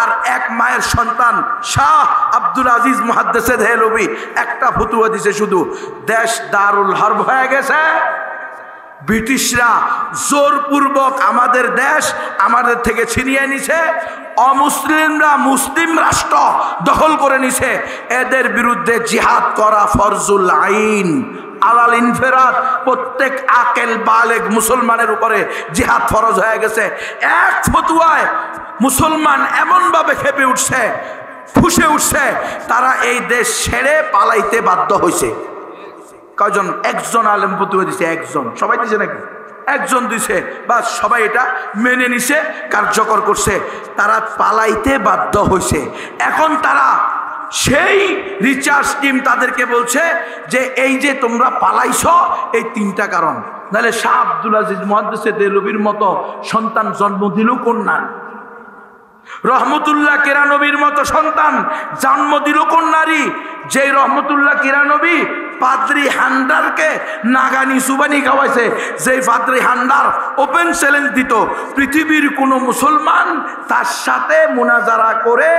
আর এক মায়ের সন্তান শাহ আব্দুল আজিজ মুহাদ্দিসে দেহলভী একটা ফতুয়া দিছে, শুধু দেশ দারুল হারব হয়ে গেছে। ব্রিটিশরা জোরপূর্বক আমাদের দেশ আমাদের থেকে ছিনিয়ে নিছে, অমুসলিমরা মুসলিম রাষ্ট্র দখল করে নিছে। এদের বিরুদ্ধে জিহাদ করা ফরজুল আইন, আলাল ইনফেরাদ, প্রত্যেক আকেল বালেগ মুসলমানের উপরে জিহাদ ফরজ হয়ে গেছে। এক ফতুয়ায় মুসলমান এমনভাবে খেপে উঠছে, ফুঁসে উঠছে, তারা এই দেশ ছেড়ে পালাইতে বাধ্য হয়েছে। কয়জন? একজন আলেম ফতুয়া দিছে, একজন। সবাই দিছে নাকি? একজন দিছে, বা সবাই এটা মেনে নিছে, কার্যকর করছে। তারা পালাইতে বাধ্য হয়েছে। এখন তারা সেই রিচার্জ টিম তাদেরকে বলছে যে এই যে তোমরা পালাইছো এই 3টা কারণ, নাহলে শাহ আব্দুল আজিজ মুহাদ্দিসে দেহলভীর মতো সন্তান জন্ম দিল কোন নারী? রহমতুল্লাহ কিরানবীর মতো সন্তান জন্ম দিল কোন নারী? যেই রহমতুল্লাহ কিরানবী পাদ্রি হান্ডারকে নাগানি সুবানি খাওয়াইছে, যেই পাদ্রি হান্ডার ওপেন চ্যালেঞ্জ দিত পৃথিবীর কোনো মুসলমান তার সাথে মুনাজারা করে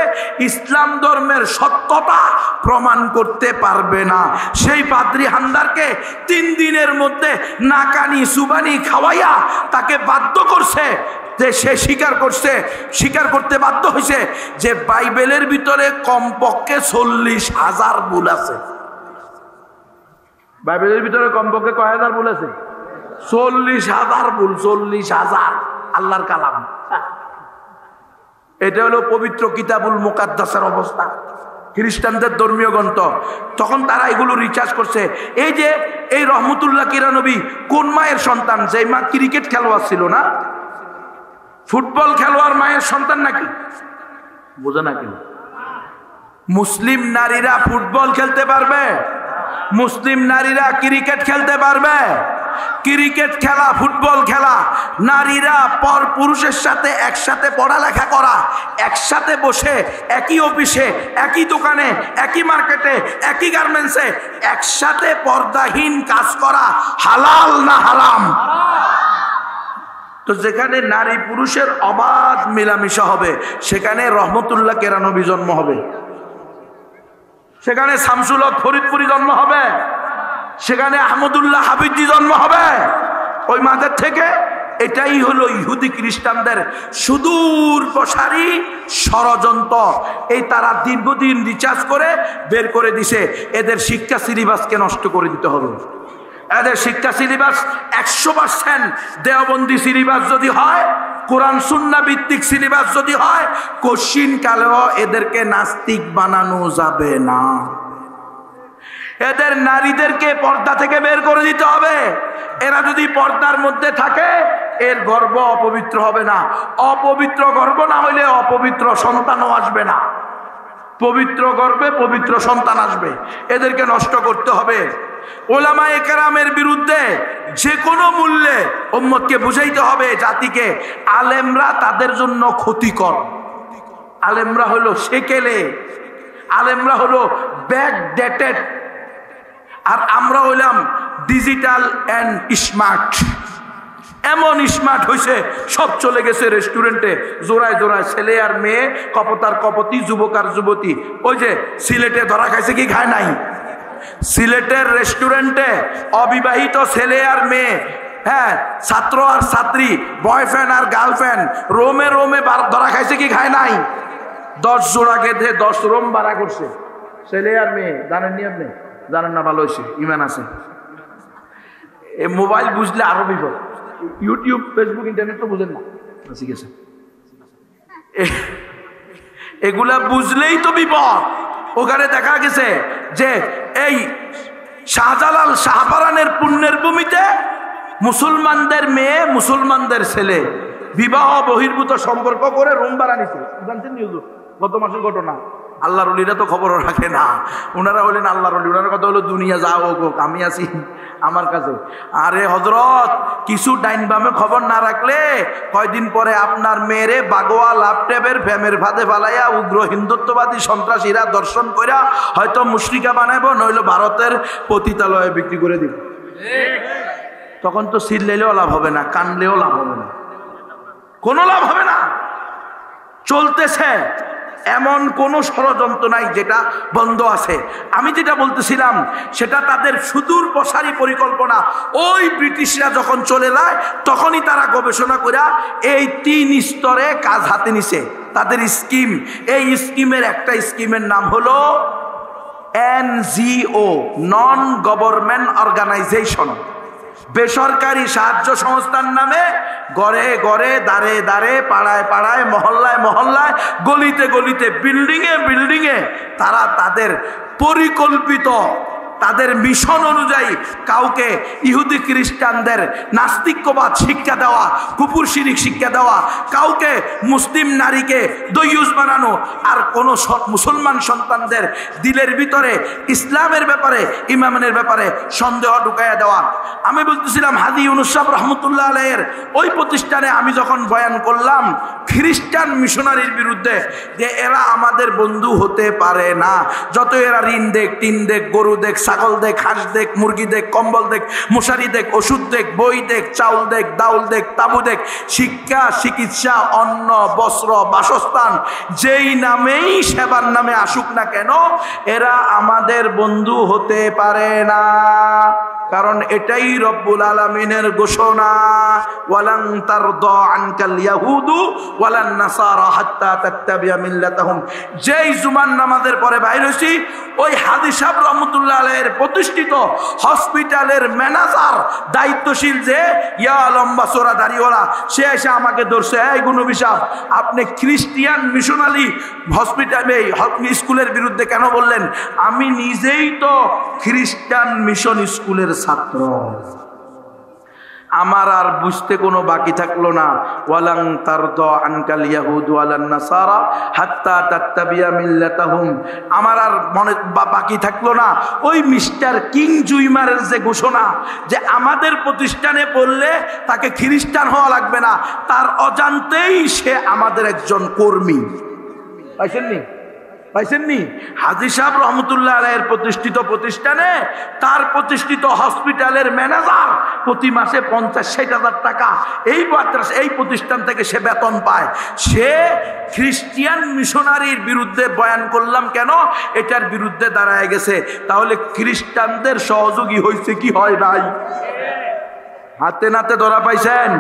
ইসলাম ধর্মের সত্যতা প্রমাণ করতে পারবে না, সেই পাদ্রি হান্ডারকে 3 দিনের মধ্যে নাকানি সুবানি খাওয়াইয়া তাকে বাধ্য করছে যে সে স্বীকার করতে বাধ্য হয়েছে যে বাইবেলের ভিতরে কমপক্ষে 40,000 ভুল আছে। বাইবেলের ভিতরে কমপক্ষে কয় হাজার ভুল আছে? 40,000 ভুল। 40,000 আল্লাহর কালাম। এটা হলো পবিত্র কিতাবুল মুকাদ্দাসের অবস্থা, খ্রিস্টানদের ধর্মীয় গ্রন্থ। তখন তারা এগুলো রিচার্জ করছে। এই যে এই রহমতুল্লাহ কিরানবী কোন মায়ের সন্তান? যে মা ক্রিকেট খেলোয়াড় ছিল না, ফুটবল খেলোয়াড় মায়ের সন্তান নাকি? বোঝে নাকি? মুসলিম নারীরা ফুটবল খেলতে পারবে, মুসলিম নারীরা ক্রিকেট খেলতে পারবে। ক্রিকেট খেলা, ফুটবল খেলা, নারীরা পর পুরুষের সাথে একসাথে পড়ালেখা করা, একসাথে বসে একই অফিসে, একই দোকানে, একই মার্কেটে, একই গার্মেন্টসে একসাথে পর্দাহীন কাজ করা হালাল না হারাম? তো যেখানে নারী পুরুষের অবাধ মেলামেশা হবে সেখানে রহমতুল্লাহ কিরানবী জন্ম হবে, সেখানে শামসুল হক ফরিদপুরি জন্ম হবে, সেখানে আহমদুল্লাহ হাবিজি জন্ম হবে ওই মাদের থেকে। এটাই হলো ইহুদি খ্রিস্টানদের সুদূর প্রসারী ষড়যন্ত্র। এই তারা দীর্ঘদিন রিচার্জ করে বের করে দিছে এদের শিক্ষা সিলেবাসকে নষ্ট করে দিতে হবে। এদের শিক্ষা সিলেবাস 100% দেওবন্দি সিলেবাস যদি হয়, কোরআন সুন্নাহ ভিত্তিক সিলেবাস যদি হয়, কোশ্চিন কালেও এদেরকে নাস্তিক বানানো যাবে না। এদের নারীদেরকে পর্দা থেকে বের করে দিতে হবে। এরা যদি পর্দার মধ্যে থাকে এর গর্ভ অপবিত্র হবে না। অপবিত্র গর্ভ না হইলে অপবিত্র সন্তানও আসবে না। পবিত্র গর্ভে পবিত্র সন্তান আসবে। এদেরকে নষ্ট করতে হবে। ওলামায়ে কেরামের বিরুদ্ধে যে কোনো মূল্যে উম্মতকে বুঝাইতে হবে জাতিকে, আলেমরা তাদের জন্য ক্ষতিকর। আলেমরা হলো সেকেলে, আলেমরা হলো ব্যাকডেটেড, আর আমরা হইলাম ডিজিটাল অ্যান্ড স্মার্ট। এমন স্মার্ট হয়েছে, সব চলে গেছে রেস্টুরেন্টে, জোড়ায় জোড়ায় ছেলে আর মেয়ে, কপতার কপতি, যুবক আর যুবতী। ওই যে সিলেটে ধরা খাইছে কি খায় নাই? সিলেটের রেস্টুরেন্টে অবিবাহিত ছেলে আর মেয়ে, হ্যাঁ, ছাত্র আর ছাত্রী, বয়ফ্রেন্ড আর গার্লফ্রেন্ড, রোমে রোমে ধরা খাইছে কি খায় নাই? 10 জোড়া গেঁথে 10 রোম ভাড়া করছে, ছেলে আর মেয়ে। জানেননি আপনি? জানেন না, ভালো হয়েছে, ইমান আছে। এই মোবাইল বুঝলে আরো বিপদ। ইউটিউব, ফেসবুক, ইন্টারনেট তো বুঝেন না, ঠিক আছে? এগুলা বুঝলেই তো বিপদ। ওখানে দেখা গেছে যে এই শাহজালাল, শাহপারানের পুণ্যের ভূমিতে মুসলমানদের মেয়ে, মুসলমানদের ছেলে বিবাহ বহির্ভূত সম্পর্ক করে রুম ভাড়া নিছে। জানছেন নিউজ? গত মাসের ঘটনা। আল্লাহর ওলিরা তো খবরও রাখে না, ওনারা হলেন আল্লাহর ওলি। ওনার কথা হলো দুনিয়া যা হোক, আমি আছি আমার কাছে। আরে হযরত, কিছু ডাইন বামে খবর না রাখলে কয়দিন পরে আপনার মেয়েরে বাগোয়া ল্যাপটপের ফ্যামের ফাঁদে ফালাইয়া উগ্র হিন্দুত্ববাদী সন্ত্রাসীরা দর্শন কইরা হয়তো মুশরিকা বানাইবো, নইলে ভারতের পতিতালয়ে বিক্রি করে দিব। তখন তো চিল্লাইলেও লাভ হবে না, কানলেও লাভ হবে না, কোনো লাভ হবে না। চলতেছে, এমন কোন ষড়যন্ত্র নাই যেটা বন্ধ আছে। আমি যেটা বলতেছিলাম সেটা তাদের সুদূর প্রসারী পরিকল্পনা। ওই ব্রিটিশরা যখন চলে যায় তখনই তারা গবেষণা করে এই 3 স্তরে কাজ হাতে নিছে, তাদের স্কিম। এই স্কিমের একটা স্কিমের নাম হলো NGO, নন গভর্নমেন্ট অর্গানাইজেশন, বেসরকারি সাহায্য সংস্থার নামে ঘরে ঘরে, দাঁড়ে দাঁড়ে, পাড়ায় পাড়ায়, মহল্লায় মহল্লায়, গলিতে গলিতে, বিল্ডিংয়ে বিল্ডিংয়ে তারা তাদের পরিকল্পিত, তাদের মিশন অনুযায়ী কাউকে ইহুদি খ্রিস্টানদের নাস্তিক্যবাদ শিক্ষা দেওয়া, কুফর শিরিক শিক্ষা দেওয়া, কাউকে মুসলিম নারীকে দয়ুস বানানো, আর কোনো মুসলমান সন্তানদের দিলের ভিতরে ইসলামের ব্যাপারে, ইমানের ব্যাপারে সন্দেহ ঢুকাইয়া দেওয়া। আমি বলতেছিলাম হাজী ইউনূস সাহেব রহমতুল্লাহ আলাইহির ওই প্রতিষ্ঠানে আমি যখন বয়ান করলাম খ্রিস্টান মিশনারির বিরুদ্ধে, যে এরা আমাদের বন্ধু হতে পারে না, যত এরা ঋণ দেখ, টিন দেখ, গরু দেখ, ছাগল দেখ, হাঁস দেখ, মুরগি দেখ, কম্বল দেখ, মশারি দেখ, ওষুধ দেখ, বই দেখ, চাউল দেখ, ডাউল দেখ, তাবু দেখ, শিক্ষা, চিকিৎসা, অন্ন, বস্ত্র, বাসস্থান, যেই নামেই সেবার নামে আসুক না কেন, এরা আমাদের বন্ধু হতে পারে না। কারণ এটাই রব্বুল আলামিনের ঘোষণা, ওয়ালান তারদা আনকাল ইয়াহুদু ওয়ালান নাসারা হাত্তা তাত্তাবিয়া মিল্লাতাহুম। যেই জুমার নামাজের পরে বাইর হইছি, ওই হাজী সাহেব রহমতুল্লাহ আলাইহির প্রতিষ্ঠিত হসপিটালের ম্যানেজার, দায়িত্বশীল, যে ইয়া লম্বা চোরা দাড়িওয়ালা, সে এসে আমাকে ধরছে, এই গুনবী সাহেব, আপনি খ্রিস্টিয়ান মিশনারি হসপিটালে স্কুলের বিরুদ্ধে কেন বললেন? আমি নিজেই তো খ্রিস্টান মিশন স্কুলের ছাত্র। আমার আর বুঝতে কোনো বাকি থাকলো না, ওয়ালান তারদা আনকাল ইয়াহুদু ওয়ালান নাসারা হাত্তা তাত্তাবিয়া মিল্লাতাহুম। আমার আর মনে বাকি থাকলো না ওই মিস্টার কিং জুইমারের যে ঘোষণা, যে আমাদের প্রতিষ্ঠানে পড়লে তাকে খ্রিস্টান হওয়া লাগবে না, তার অজান্তেই সে আমাদের একজন কর্মী। পাইছেননি? পাইছেননি? হাজী সাহেব রহমতুল্লাহ আলাইহির প্রতিষ্ঠিত প্রতিষ্ঠানে তার প্রতিষ্ঠিত হসপিটালের ম্যানেজার প্রতি মাসে 50-60 হাজার টাকা এই প্রতিষ্ঠান থেকে সে বেতন পায়। সে খ্রিস্টিয়ান মিশনারির বিরুদ্ধে বয়ান করলাম কেন? এটার বিরুদ্ধে দাঁড়ায় গেছে। তাহলে খ্রিস্টানদের সহযোগী হয়েছে কি হয় নাই? হাতে নাতে ধরা পাইছেন?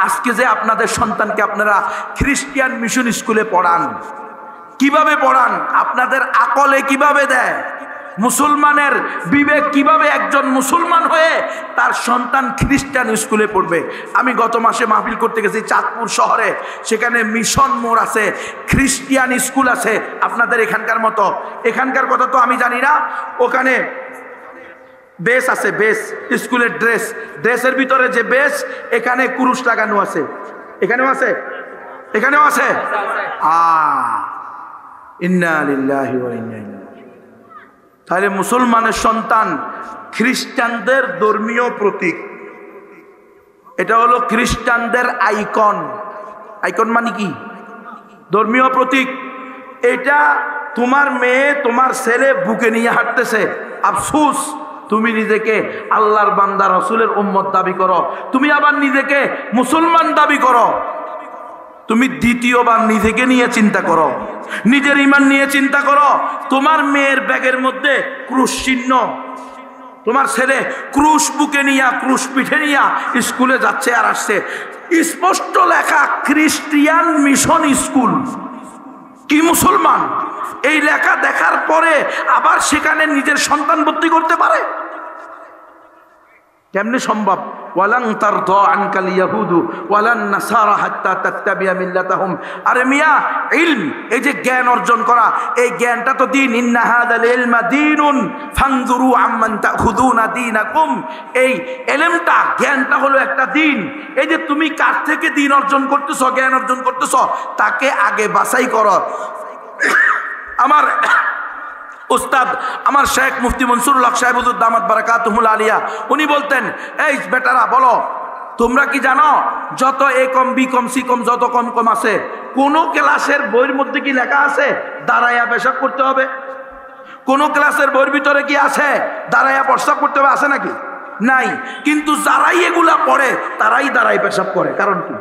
আজকে যে আপনাদের সন্তানকে আপনারা খ্রিস্টিয়ান মিশন স্কুলে পড়ান, কিভাবে পড়ান? আপনাদের আকলে কিভাবে দেয়? মুসলমানের বিবেক কিভাবে একজন মুসলমান হয়ে তার সন্তান খ্রিস্টান স্কুলে পড়বে? আমি গত মাসে মাহফিল করতে গেছি চাঁদপুর শহরে, সেখানে মিশন মোড় আছে, খ্রিস্টিয়ান স্কুল আছে আপনাদের এখানকার মতো। এখানকার কথা তো আমি জানি না, ওখানে বেস আছে, বেস স্কুলের ড্রেসের ভিতরে যে বেস, এখানে কুরুশ লাগানো আছে, এখানেও আছে, এখানেও আছে। ইন্না লিল্লাহি ওয়া ইন্না ইলাইহি। তাহলে মুসলমানের সন্তান খ্রিস্টানদের ধর্মীয় প্রতীক, এটা হলো খ্রিস্টানদের আইকন। আইকন মানে কি? ধর্মীয় প্রতীক। এটা তোমার মেয়ে, তোমার ছেলে বুকে নিয়ে হাঁটতেছে, আফসোস তুমি নিজেকে আল্লাহর বান্দা রাসূলের উম্মত দাবি করো, তুমি আবার নিজেকে মুসলমান দাবি করো। তুমি দ্বিতীয়বার নিজেকে নিয়ে চিন্তা করো, নিজের ঈমান নিয়ে চিন্তা করো। তোমার মেয়ের ব্যাগের মধ্যে ক্রুশ চিহ্ন, তোমার ছেলে ক্রুশ বুকে নিয়া ক্রুশ পিঠে নিয়া স্কুলে যাচ্ছে আর আসছে, স্পষ্ট লেখা খ্রিস্টিয়ান মিশন স্কুল, কি মুসলমান? এই লেখা দেখার পরে আবার সেখানে নিজের সন্তান ভর্তি করতে পারে? কেমনে সম্ভব? ওয়ালান তারদা আনকাল ইয়াহুদু ওয়ালান নাসারা হাত্তা তাত্তাবিয়া মিল্লাতাহুম। আরে মিয়া, ইলম, এই যে জ্ঞান অর্জন করা, এই জ্ঞানটা তো দিন। ইন্না হাযাল ইলমা দীনুন ফানজুরু আম্মান তাখুযুনা দীনাকুম। এই ইলমটা, জ্ঞানটা হলো একটা দিন। এই যে তুমি কার থেকে দিন অর্জন করতেছো, জ্ঞান অর্জন করতেছো, তাকে আগে বাছাই করো। আমার উস্তাদ, আমার শেখ মুফতি মনসুরুল হক সাহেব হুজুর দামাত বারাকাতুহুল আলিয়া, উনি বলতেন, এই বেটারা বলো, তোমরা কি জানো যত এ কম বি কম সি কম যত কম কম আছে, কোন ক্লাসের বইয়ের মধ্যে কি লেখা আছে দাঁড়াইয়া পেশাব করতে হবে? কোন ক্লাসের বইয়ের ভিতরে কি আছে দাঁড়াইয়া প্রস্রাব করতে হবে? আছে নাকি? নাই। কিন্তু যারাই এগুলা পড়ে তারাই দাঁড়াই পেশাব করে। কারণ কি?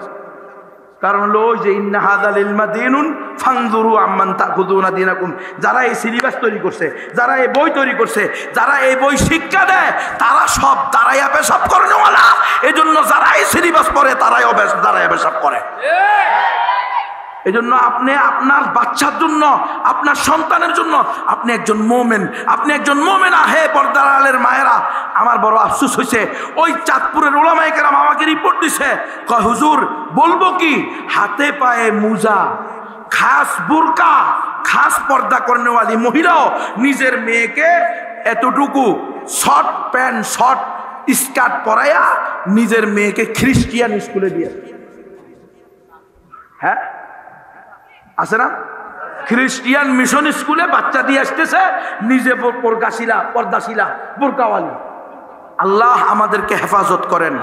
কারণ হলো যে ইন্না হাযাল ইলমা দীনুন ফানজুরু আম্মান তাখুযুনা দীনাকুম। যারা এই সিলেবাস তৈরি করছে, যারা এই বই তৈরি করছে, যারা এই বই শিক্ষা দেয়, তারা সব দাঁড়াইয়া পেশাব করেনওয়ালা। এজন্য যারা এই সিলেবাস পড়ে তারাই দাঁড়াইয়া পেশাব করে। এজন্য আপনি আপনার বাচ্চার জন্য, আপনার সন্তানের জন্য আপনি একজন মোমেন, আপনি একজন মোমেনা। হে পর্দার আলের মায়েরা, আমার বড় আফসোস হয়েছে, ওই চাঁদপুরের ওলামায়ে কেরাম আমাকে রিপোর্ট দিছে, কয় হুজুর বলবো কি, হাতে পায়ে মুজা, খাস বুরকা, খাস পর্দা করেনওয়ালি মহিলাও নিজের মেয়েকে এতটুকু শর্ট প্যান্ট, শর্ট স্কার্ট পরাইয়া নিজের মেয়েকে খ্রিস্টিয়ান স্কুলে দিয়ে। হ্যাঁ, আছে না? খ্রিস্টিয়ান মিশন স্কুলে বাচ্চা দিয়ে আসতেছে, নিজে পর্দাশীলা বোরকাওয়ালি। আল্লাহ আমাদেরকে হেফাজত করেন।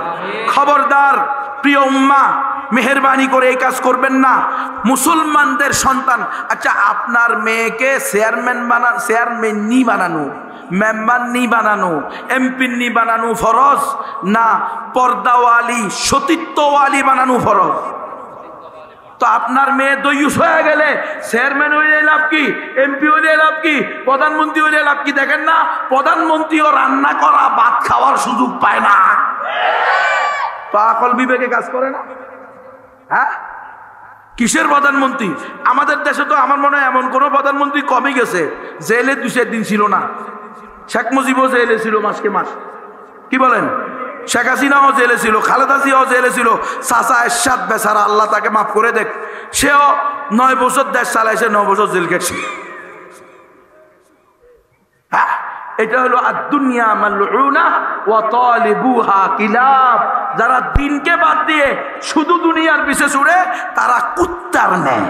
খবরদার প্রিয় উম্মাহ, মেহেরবানি করে এই কাজ করবেন না। মুসলমানদের সন্তান, আচ্ছা আপনার মেয়েকে চেয়ারম্যান নি বানানো, মেম্বার নি বানানো, এমপি নি বানানো ফরজ না পর্দাওয়ালি সতীত্বওয়ালি বানানো ফরজ? তো আপনার মেয়ে দইয়ুস হয়ে গেলে চেয়ারম্যান হইলে লাভ কি, এমপি হইলে লাভ কি, প্রধানমন্ত্রী হইলে লাভ কি? দেখেন না, প্রধানমন্ত্রীও রান্না করা ভাত খাওয়ার সুযোগ পায় না। তো আকল বিবেকে কাজ করে না? হ্যাঁ, কিসের প্রধানমন্ত্রী? আমাদের দেশে তো আমার মনে হয় এমন কোন প্রধানমন্ত্রী কমই গেছে জেলে 2-4 দিন ছিল না। শেখ মুজিবও জেলে ছিল মাসকে মাস, কি বলেন? শেখ হাসিনাও জেলে ছিল, খালেদা জিয়াও জেলে ছিল, চাচা এরশাদ বেচারা আল্লাহ তাকে মাফ করে দেখ, সেও 9 বছর দেশ চালাইছে, 9 বছর জেল কেটেছে। হ্যাঁ, এটা হলো আদ-দুনিয়া মালউনা ওয়া তালিবুহা কিলাব। যারা দিনকে বাদ দিয়ে শুধু দুনিয়ার পিছে ছুটে তারা কুত্তার ন্যায়,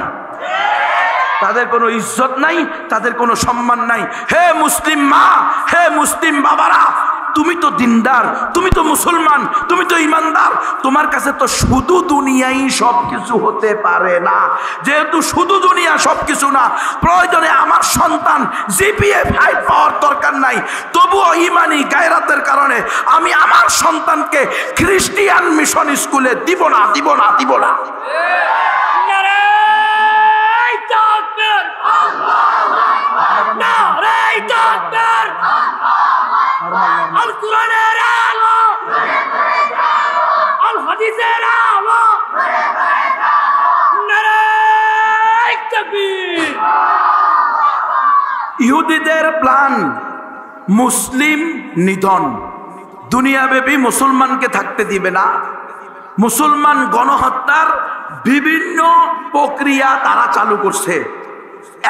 তাদের কোনো ইজ্জত নাই, তাদের কোনো সম্মান নাই। হে মুসলিম মা, হে মুসলিম বাবারা, তুমি তো দিনদার, তুমি তো মুসলমান, তুমি তো ইমানদার, তোমার কাছে তো শুধু দুনিয়াই সবকিছু হতে পারে না। যেহেতু শুধু দুনিয়া সবকিছু না, প্রয়োজনে আমার সন্তান জিপিএ 5 পাওয়ার দরকার নাই, তবুও ইমানি গায়রাতের কারণে আমি আমার সন্তানকে খ্রিস্টিয়ান মিশন স্কুলে দিব না, দিব না, দিব না। ইহুদিদের প্ল্যান মুসলিম নিধন, দুনিয়াব্যাপী মুসলমানকে থাকতে দিবে না। মুসলমান গণহত্যার বিভিন্ন প্রক্রিয়া তারা চালু করছে,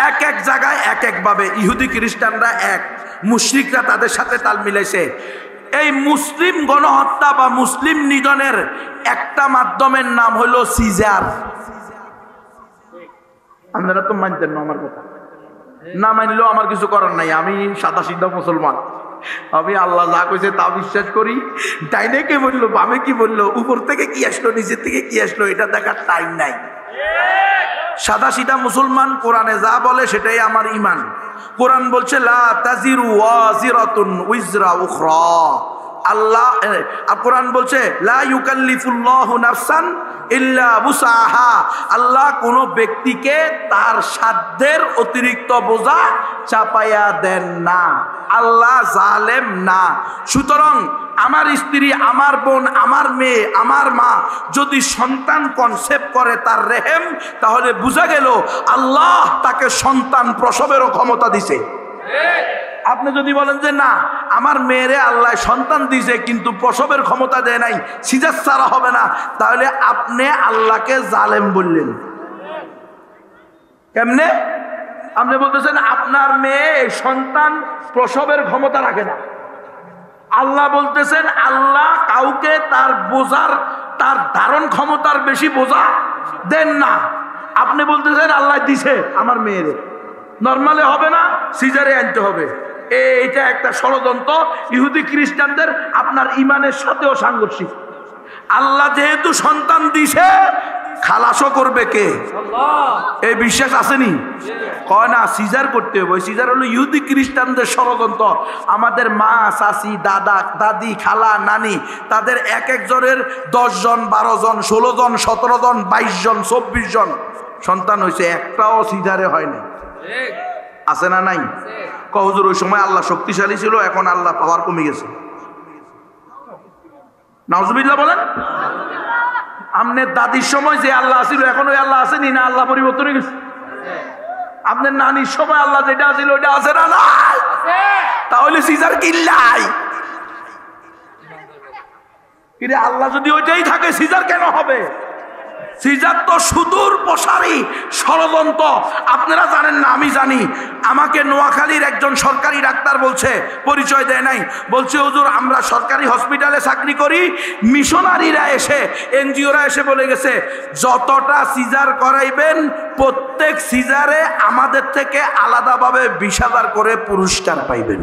এক এক জায়গায় এক একভাবে। ইহুদি খ্রিস্টানরা এক, মুশরিকরা তাদের সাথে তাল মিলাইছে। এই মুসলিম গণহত্যা বা মুসলিম নিধনের একটা মাধ্যমের নাম হলো সিজার। আপনারা তো মানতেন না আমার কথা, না মানলেও আমার কিছু করার নাই, আমি সাদা সিধা মুসলমান, আমি আল্লাহ যা কইছে তা বিশ্বাস করি। ডাইনে কে বললো, বামে কি বললো, উপর থেকে কি আসলো, নিচের থেকে কি আসলো, এটা দেখার টাইম নাই। সাদা সিধা মুসলমান, কোরআনে যা বলে সেটাই আমার ঈমান। কোরআন বলছে লা তাজিরু ওয়াজিরাতুন উইজরা উখরা। আল্লাহ কোরআন বলছে লা ইউকাল্লিফুল্লাহু নাফসান ইল্লা বুসাহা। আল্লাহ কোন ব্যক্তিকে তার সাধ্যের অতিরিক্ত বোঝা চাপাইয়া দেন না। আল্লাহ জালেম না। সুতরাং আমার স্ত্রী, আমার বোন, আমার মেয়ে, আমার মা যদি সন্তান কনসেপ্ট করে তার রেহেম, তাহলে বোঝা গেল আল্লাহ তাকে সন্তান প্রসবেরও ক্ষমতা দিছে। আপনি যদি বলেন যে না আমার মেয়েরে আল্লাহ সন্তান দিয়েছে কিন্তু প্রসবের ক্ষমতা দেয় নাই, সিজার ছাড়া হবে না, তাহলে আপনি আল্লাহকে জালেম বললেন। কেমনে? আপনি বলতেছেন আপনার মেয়ে সন্তান প্রসবের ক্ষমতা রাখে না। আল্লাহ বলতেছেন আল্লাহ কাউকে তার বোঝার, তার ধারণ ক্ষমতার বেশি বোঝা দেন না। আপনি বলতেছেন আল্লাহ দিছে আমার মেয়েরে, নর্মালে হবে না, সিজারে আনতে হবে। এইটা একটা ষড়যন্ত্র ইহুদি খ্রিস্টানদের, আপনার ইমানের সাথেও সাংঘর্ষিক। আল্লাহ যেহেতু সন্তান দিছে, খালাসও করবে কে? এই বিশ্বাস আসেনি? কয় না সিজার করতে হবে। সিজার হলো ইহুদি খ্রিস্টানদের ষড়যন্ত্র। আমাদের মা, চাচি, দাদা, দাদি, খালা, নানি, তাদের এক একজনের 10 জন, 12 জন, 16 জন, 17 জন, 22 জন, 24 জন সন্তান হয়েছে, একটাও সিজারে হয়নি। আছে না নাই? হুজুর ওই সময় আল্লাহ শক্তিশালী ছিল, এখন আল্লাহ পাওয়ার কমে গেছে। নাউজুবিল্লাহ বলেন। আপনার দাদির সময় যে আল্লাহ ছিল এখন ওই আল্লাহ আসেনি না? আল্লাহ পরিবর্তন হয়ে গেছে। আপনার নানির সময় আল্লাহ যেটা ছিল ওইটা আছে না? নাই। তাহলে সিজার কিল্লাই। কিন্তু আল্লাহ যদি ওইটাই থাকে সিজার কেন হবে? সিজার তো সুদূর প্রসারী ষড়যন্ত্র। আপনারা জানেন না, আমি জানি। আমাকে নোয়াখালীর একজন সরকারি ডাক্তার বলছে, পরিচয় দেয় নাই, বলছে হুজুর আমরা সরকারি হসপিটালে চাকরি করি, মিশনারিরা এসে, এনজিওরা এসে বলে গেছে যতটা সিজার করাইবেন প্রত্যেক সিজারে আমাদের থেকে আলাদাভাবে 20,000 করে পুরস্কার পাইবেন।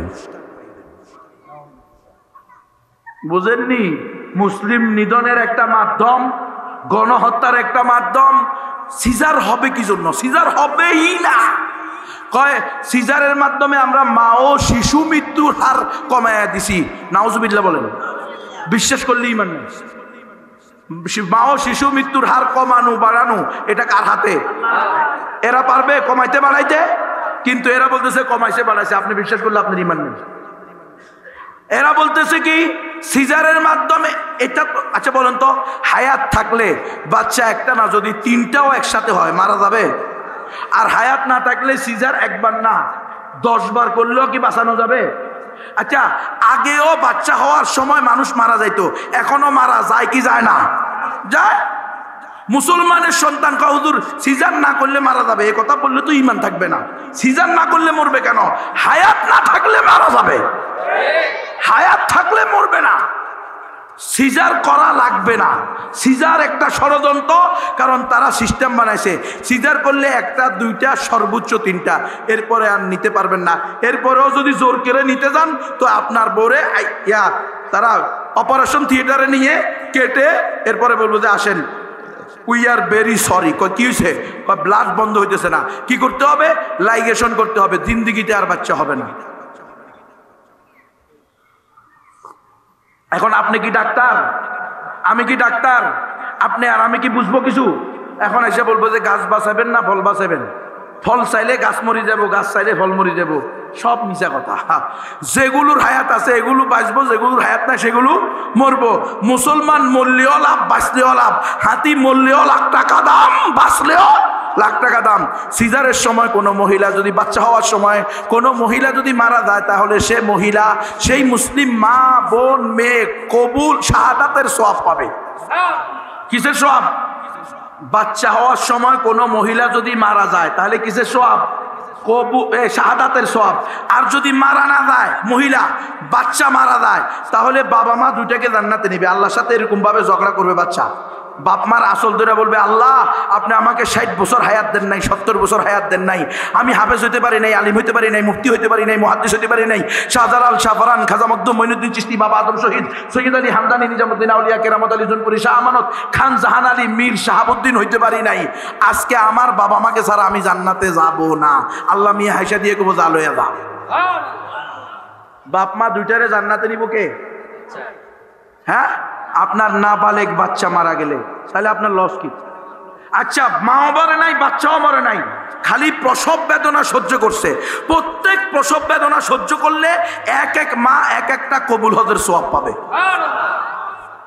বুঝেননি? মুসলিম নিধনের একটা মাধ্যম, গণহত্যার একটা মাধ্যম। সিজার হবে কি জন্য? সিজার হবেই না। কয় সিজারের মাধ্যমে আমরা মা ও শিশু মৃত্যুর হার কমায়া দিছি। নাউজুবিল্লাহ বলেন। বিশ্বাস করলে ইমান নেই। মা ও শিশু মৃত্যুর হার কমানো বাড়ানো এটা কার হাতে? এরা পারবে কমাইতে বাড়াইতে? কিন্তু এরা বলতেছে কমাইছে বাড়াইছে। আপনি বিশ্বাস করলে আপনার ইমান নেই। এরা বলতেছে কি সিজারের মাধ্যমে এটা। আচ্ছা বলেন তো, হায়াত থাকলে বাচ্চা একটা না, যদি 3টাও একসাথে হয় মারা যাবে? আর হায়াত না থাকলে সিজার একবার না 10 বার করলেও কি বাঁচানো যাবে? আচ্ছা আগেও বাচ্চা হওয়ার সময় মানুষ মারা যাইতো, এখনো মারা যায় কি যায় না? যায়। মুসলমানের সন্তান হুজুর সিজার না করলে মারা যাবে, এ কথা বললে তো ইমান থাকবে না। সিজার না করলে মরবে কেন? হায়াত না থাকলে মারা যাবে, হায়াত থাকলে মরবে না। সিজার করা লাগবে না। সিজার একটা ষড়যন্ত্র, কারণ তারা সিস্টেম বানাইছে সিজার করলে 1টা 2টা সর্বোচ্চ 3টা, এরপরে আর নিতে পারবেন না। এরপরেও যদি জোর করে নিতে যান তো আপনার বোরে তারা অপারেশন থিয়েটারে নিয়ে কেটে এরপরে বলবো যে আসেন, উই আর ভেরি সরি। কি হয়েছে? ব্লাড বন্ধ হইতেছে না। কি করতে হবে? লাইগেশন করতে হবে, জিন্দিগিতে আর বাচ্চা হবে না। এখন আপনি কি ডাক্তার? আমি কি ডাক্তার? আপনি আর আমি কি বুঝবো কিছু? এখন এসে বলবো যে গাছ বাঁচাবেন না ফল বাঁচাবেন? ফল চাইলে গাছ মরি যাব, গাছ চাইলে ফল মরি যাব। সব মিছা কথা। যেগুলোর হায়াত আছে এগুলো বাঁচবো, যেগুলোর হায়াত নাই সেগুলো মরবো। মুসলমান মরলেও লাভ, বাঁচলেও লাভ। হাতি মরলেও লাখ টাকা দাম, বাঁচলেও লাখ টাকা দাম। সিজারের সময় কোনো মহিলা যদি, বাচ্চা হওয়ার সময় কোনো মহিলা যদি মারা যায়, তাহলে সে মহিলা, সেই মুসলিম মা, বোন, মেয়ে কবুল শাহাদাতের সওয়াব পাবে। কিসের সওয়াব? বাচ্চা হওয়ার সময় কোনো মহিলা যদি মারা যায় তাহলে কিসের সওয়াব? শাহাদাতের সওয়াব। আর যদি মারা না যায় মহিলা, বাচ্চা মারা যায়, তাহলে বাবা মা দুইটাকে জান্নাতে নেবে। আল্লাহর সাথে এরকম ভাবে ঝগড়া করবে বাচ্চা। বাপ মার আসল ধরে বলবে, আল্লাহ আপনি আমাকে 60 বছর হায়াত দেন নাই, 70 বছর হায়াত দেন নাই, আমি হাফেজ হইতে পারি নাই, আলিম হইতে পারি নাই, মুফতি হইতে পারি নাই, মুহাদ্দিস হইতে পারি নাই, শাহজালাল, শাহফরান, খাজা মখদুম, মঈনুদ্দিন চিশতি, বাবা আদম শহীদ, সৈয়দ আলী হামদানি, নিজামুদ্দিন আউলিয়া, কেরামত আলী জুনপুরি, শাহ আমানত, খান জাহান আলী, মীর শাহাবুদ্দিন হইতে পারি নাই, আজকে আমার বাবা মাকে ছাড়া আমি জান্নাতে যাব না। আল্লাহ মিয়া হাইসা দিয়ে কব, যা লইয়া যাও। বাপ মা দুইটারে জান্নাতে নিব কে? হ্যাঁ, আপনার নাবালেগ বাচ্চা মারা গেলে তাহলে আপনার লস কি? আচ্ছা, মাও মরে নাই, বাচ্চাও মরে নাই, খালি প্রসব বেদনা সহ্য করছে। প্রত্যেক প্রসব বেদনা সহ্য করলে এক এক মা এক একটা কবুল হজের সওয়াব পাবে।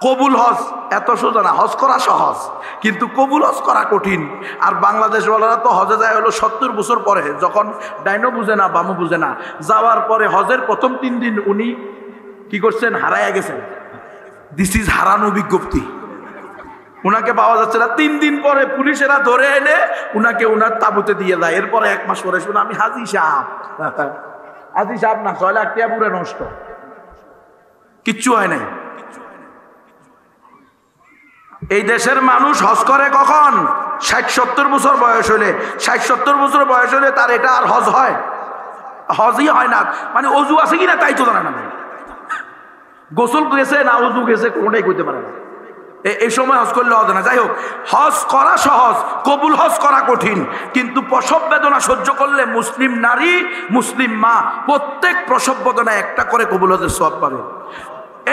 কবুল হজ এত সোজা না, হজ করা সহজ, কিন্তু কবুল হজ করা কঠিন। আর বাংলাদেশ ওয়ালারা তো হজে যায় হলো 70 বছর পরে, যখন ডাইনো বুঝে না, বামু বুঝে না, যাওয়ার পরে হজের প্রথম 3 দিন উনি কি করছেন? হারাইয়া গেছেন। দিস ইজ হারানো বিজ্ঞপ্তি। উনাকে পাওয়া যাচ্ছে না। 3 দিন পরে পুলিশেরা ধরে এনে উনাকে উনার তাবুতে দিয়ে দেয়। এরপরে 1 মাস পরে শুনে, আমি হাজি সাহেব। হাজি সাহেব না, 6 লাখ টাকা পুরো নষ্ট, কিচ্ছু হয় নাই। এই দেশের মানুষ হজ করে কখন? 60-70 বছর বয়স হলে। 60-70 বছর বয়স হলে তার এটা আর হজ হয়? হজই হয় না। মানে অজু আছে কিনা তাই তো জানা না, গোসল গেছে না অজু গেছে কোনটাই করতে পারে না। এই সময় হজ করলে হবে না। যাই হোক, হজ করা সহজ, কবুল হজ করা কঠিন। কিন্তু প্রসব বেদনা সহ্য করলে মুসলিম নারী, মুসলিম মা প্রত্যেক প্রসব বেদনা একটা করে কবুল হজের সওয়াব পাবে।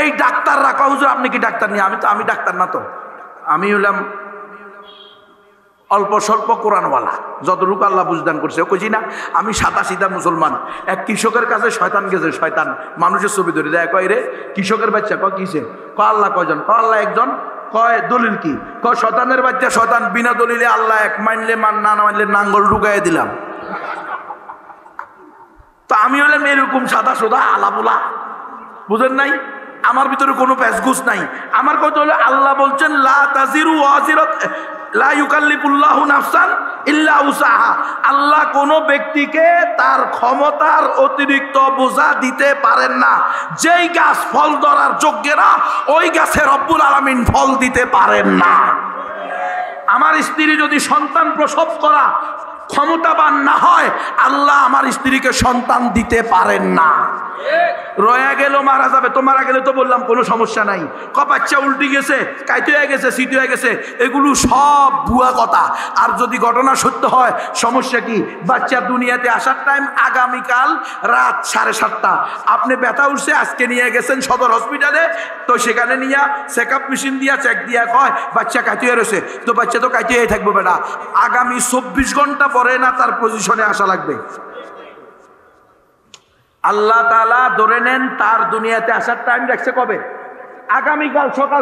এই ডাক্তাররা কয়, হুজুর আপনি কি ডাক্তার? নিয়ে আমি ডাক্তার না তো, আমি হলাম অল্প স্বল্প কোরআনওয়ালা, যতটুকু আল্লাহ বুঝদান করছে। কইছি না, আমি সাদা সিধা মুসলমান। এক কৃষকের কাছে শয়তান গেছে, শয়তান মানুষের ছবি ধরে দেয়, কয় রে কৃষকের বাচ্চা, কয় কিসে? কয় আল্লাহ কয়জন? কয় আল্লাহ একজন। কয় দলিল কি? কয় শয়তানের বাচ্চা শয়তান, বিনা দলিলে আল্লাহ এক, মানলে মান, না মানলে নাঙ্গল ঢুকাই দিলাম। তো আমি হলাম এরকম সাদা সোদা আলাবুলা, বুঝেন নাই? আমার ভিতরে কোনো প্যাসগুস নাই। আমার কথা হলো, আল্লাহ বলছেন লা তাজিরু ওয়াজিরাত লা ইউকাল্লিফুল্লাহু নাফসান ইল্লা উসাহা। আল্লাহ কোনো ব্যক্তিকে তার ক্ষমতার অতিরিক্ত বোঝা দিতে পারেন না। যেই গাছ ফল ধরার যোগ্য না, ওই গাছে রব্বুল আলামিন ফল দিতে পারেন না। আমার স্ত্রী যদি সন্তান প্রসব করা ক্ষমতাবান না হয়, আল্লাহ আমার স্ত্রীকে সন্তান দিতে পারেন না। রয়া গেল, মারা যাবে, তো মারা গেলে তো বললাম কোনো সমস্যা নাই। বাচ্চা উল্টি গেছে, কাইতে হয়ে গেছে, সিটি হয়ে গেছে, এগুলো সব ভুয়া কথা। আর যদি ঘটনা সত্য হয়, সমস্যা কি? বাচ্চা দুনিয়াতে আসার টাইম আগামীকাল রাত 7:30। আপনি ব্যথা উঠছে, আজকে নিয়ে গেছেন সদর হসপিটালে, তো সেখানে নিয়ে চেক আপ মেশিন দিয়া চেক দিয়া কয় বাচ্চা কাইতে হয়ে রয়েছে। তো বাচ্চা তো কাইতে হয়ে থাকবো বেটা, আগামী 24 ঘন্টা পরে না তার পজিশনে আসা লাগবে। আল্লাহ তাআলা ধরে নেন তার দুনিয়াতে আসার টাইম রাখছে কবে? আগামীকাল সকাল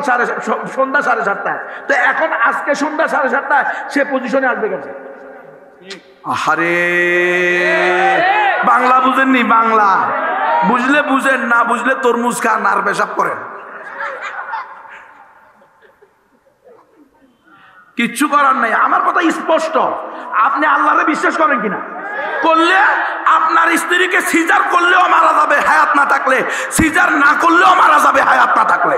সন্ধ্যা 7:30। তো এখন আজকে সন্ধ্যা 7:30 সে পজিশনে আসবে কেন? আহারে, বাংলা বুঝেননি? বাংলা বুঝলে বুঝেন, না বুঝলে তরমুজ খান আর পেশাব করেন, কিচ্ছু করার নাই। আমার কথা স্পষ্ট। আপনি আল্লাহরে বিশ্বাস করেন কিনা? করলে আপনার স্ত্রীকে সিজার করলেও মারা যাবে হায়াত না থাকলে, সিজার না করলেও মারা যাবে হায়াত না থাকলে।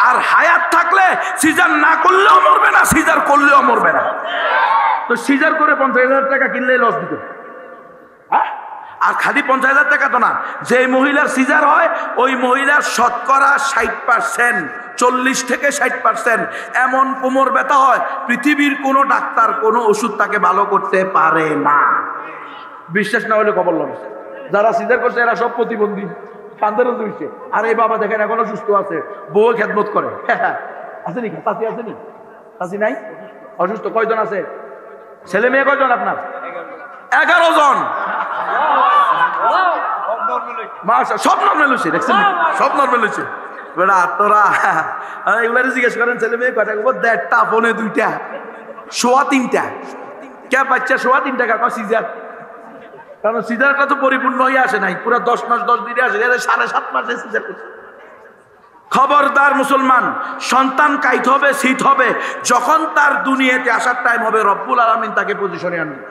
আর হায়াত থাকলে সিজার না করলেও মরবে না, সিজার করলেও মরবে না। তো সিজার করে 50,000 টাকা কিনলে লস দিত। হ্যাঁ, আর খালি 50,000 টাকা তো না, যে মহিলার সিজার হয় ওই মহিলার শতকরা 60%, 40 থেকে 60% এমন কোমর ব্যথা হয়, পৃথিবীর কোনো ডাক্তার কোনো ওষুধ তাকে ভালো করতে পারে না। বিশ্বাস না হলে খবর লন, যারা সিজার করছে এরা সব প্রতিবন্ধী, কান্দের হচ্ছে। আর এই বাবা দেখেন এখনো সুস্থ আছে, বউ খেদমত করে। আসেনি চাষি? আসেনি চাষি? নাই, অসুস্থ। কয়জন আছে? ছেলে মেয়ে কয়জন আপনার? 11 জন। সব নর্মাল হয়েছে, দেখছেন? সব নর্মাল হয়েছে। বেটা তোরা এগুলারে জিজ্ঞেস করেন ছেলে মেয়ে কয়টা? 1.5টা, 2.5, 3.25 কে বাচ্চা 3.25 টাকা সিজার। কারণ সিজারটা তো পরিপূর্ণ হয়ে আসে নাই, পুরো 10 মাস 10 দিনে আসে, 7.5 মাসে সিজার করছে। খবরদার মুসলমান, সন্তান কাইতে হবে, শীত হবে, যখন তার দুনিয়াতে আসার টাইম হবে রব্বুল আলামিন তাকে পজিশনে আনবে।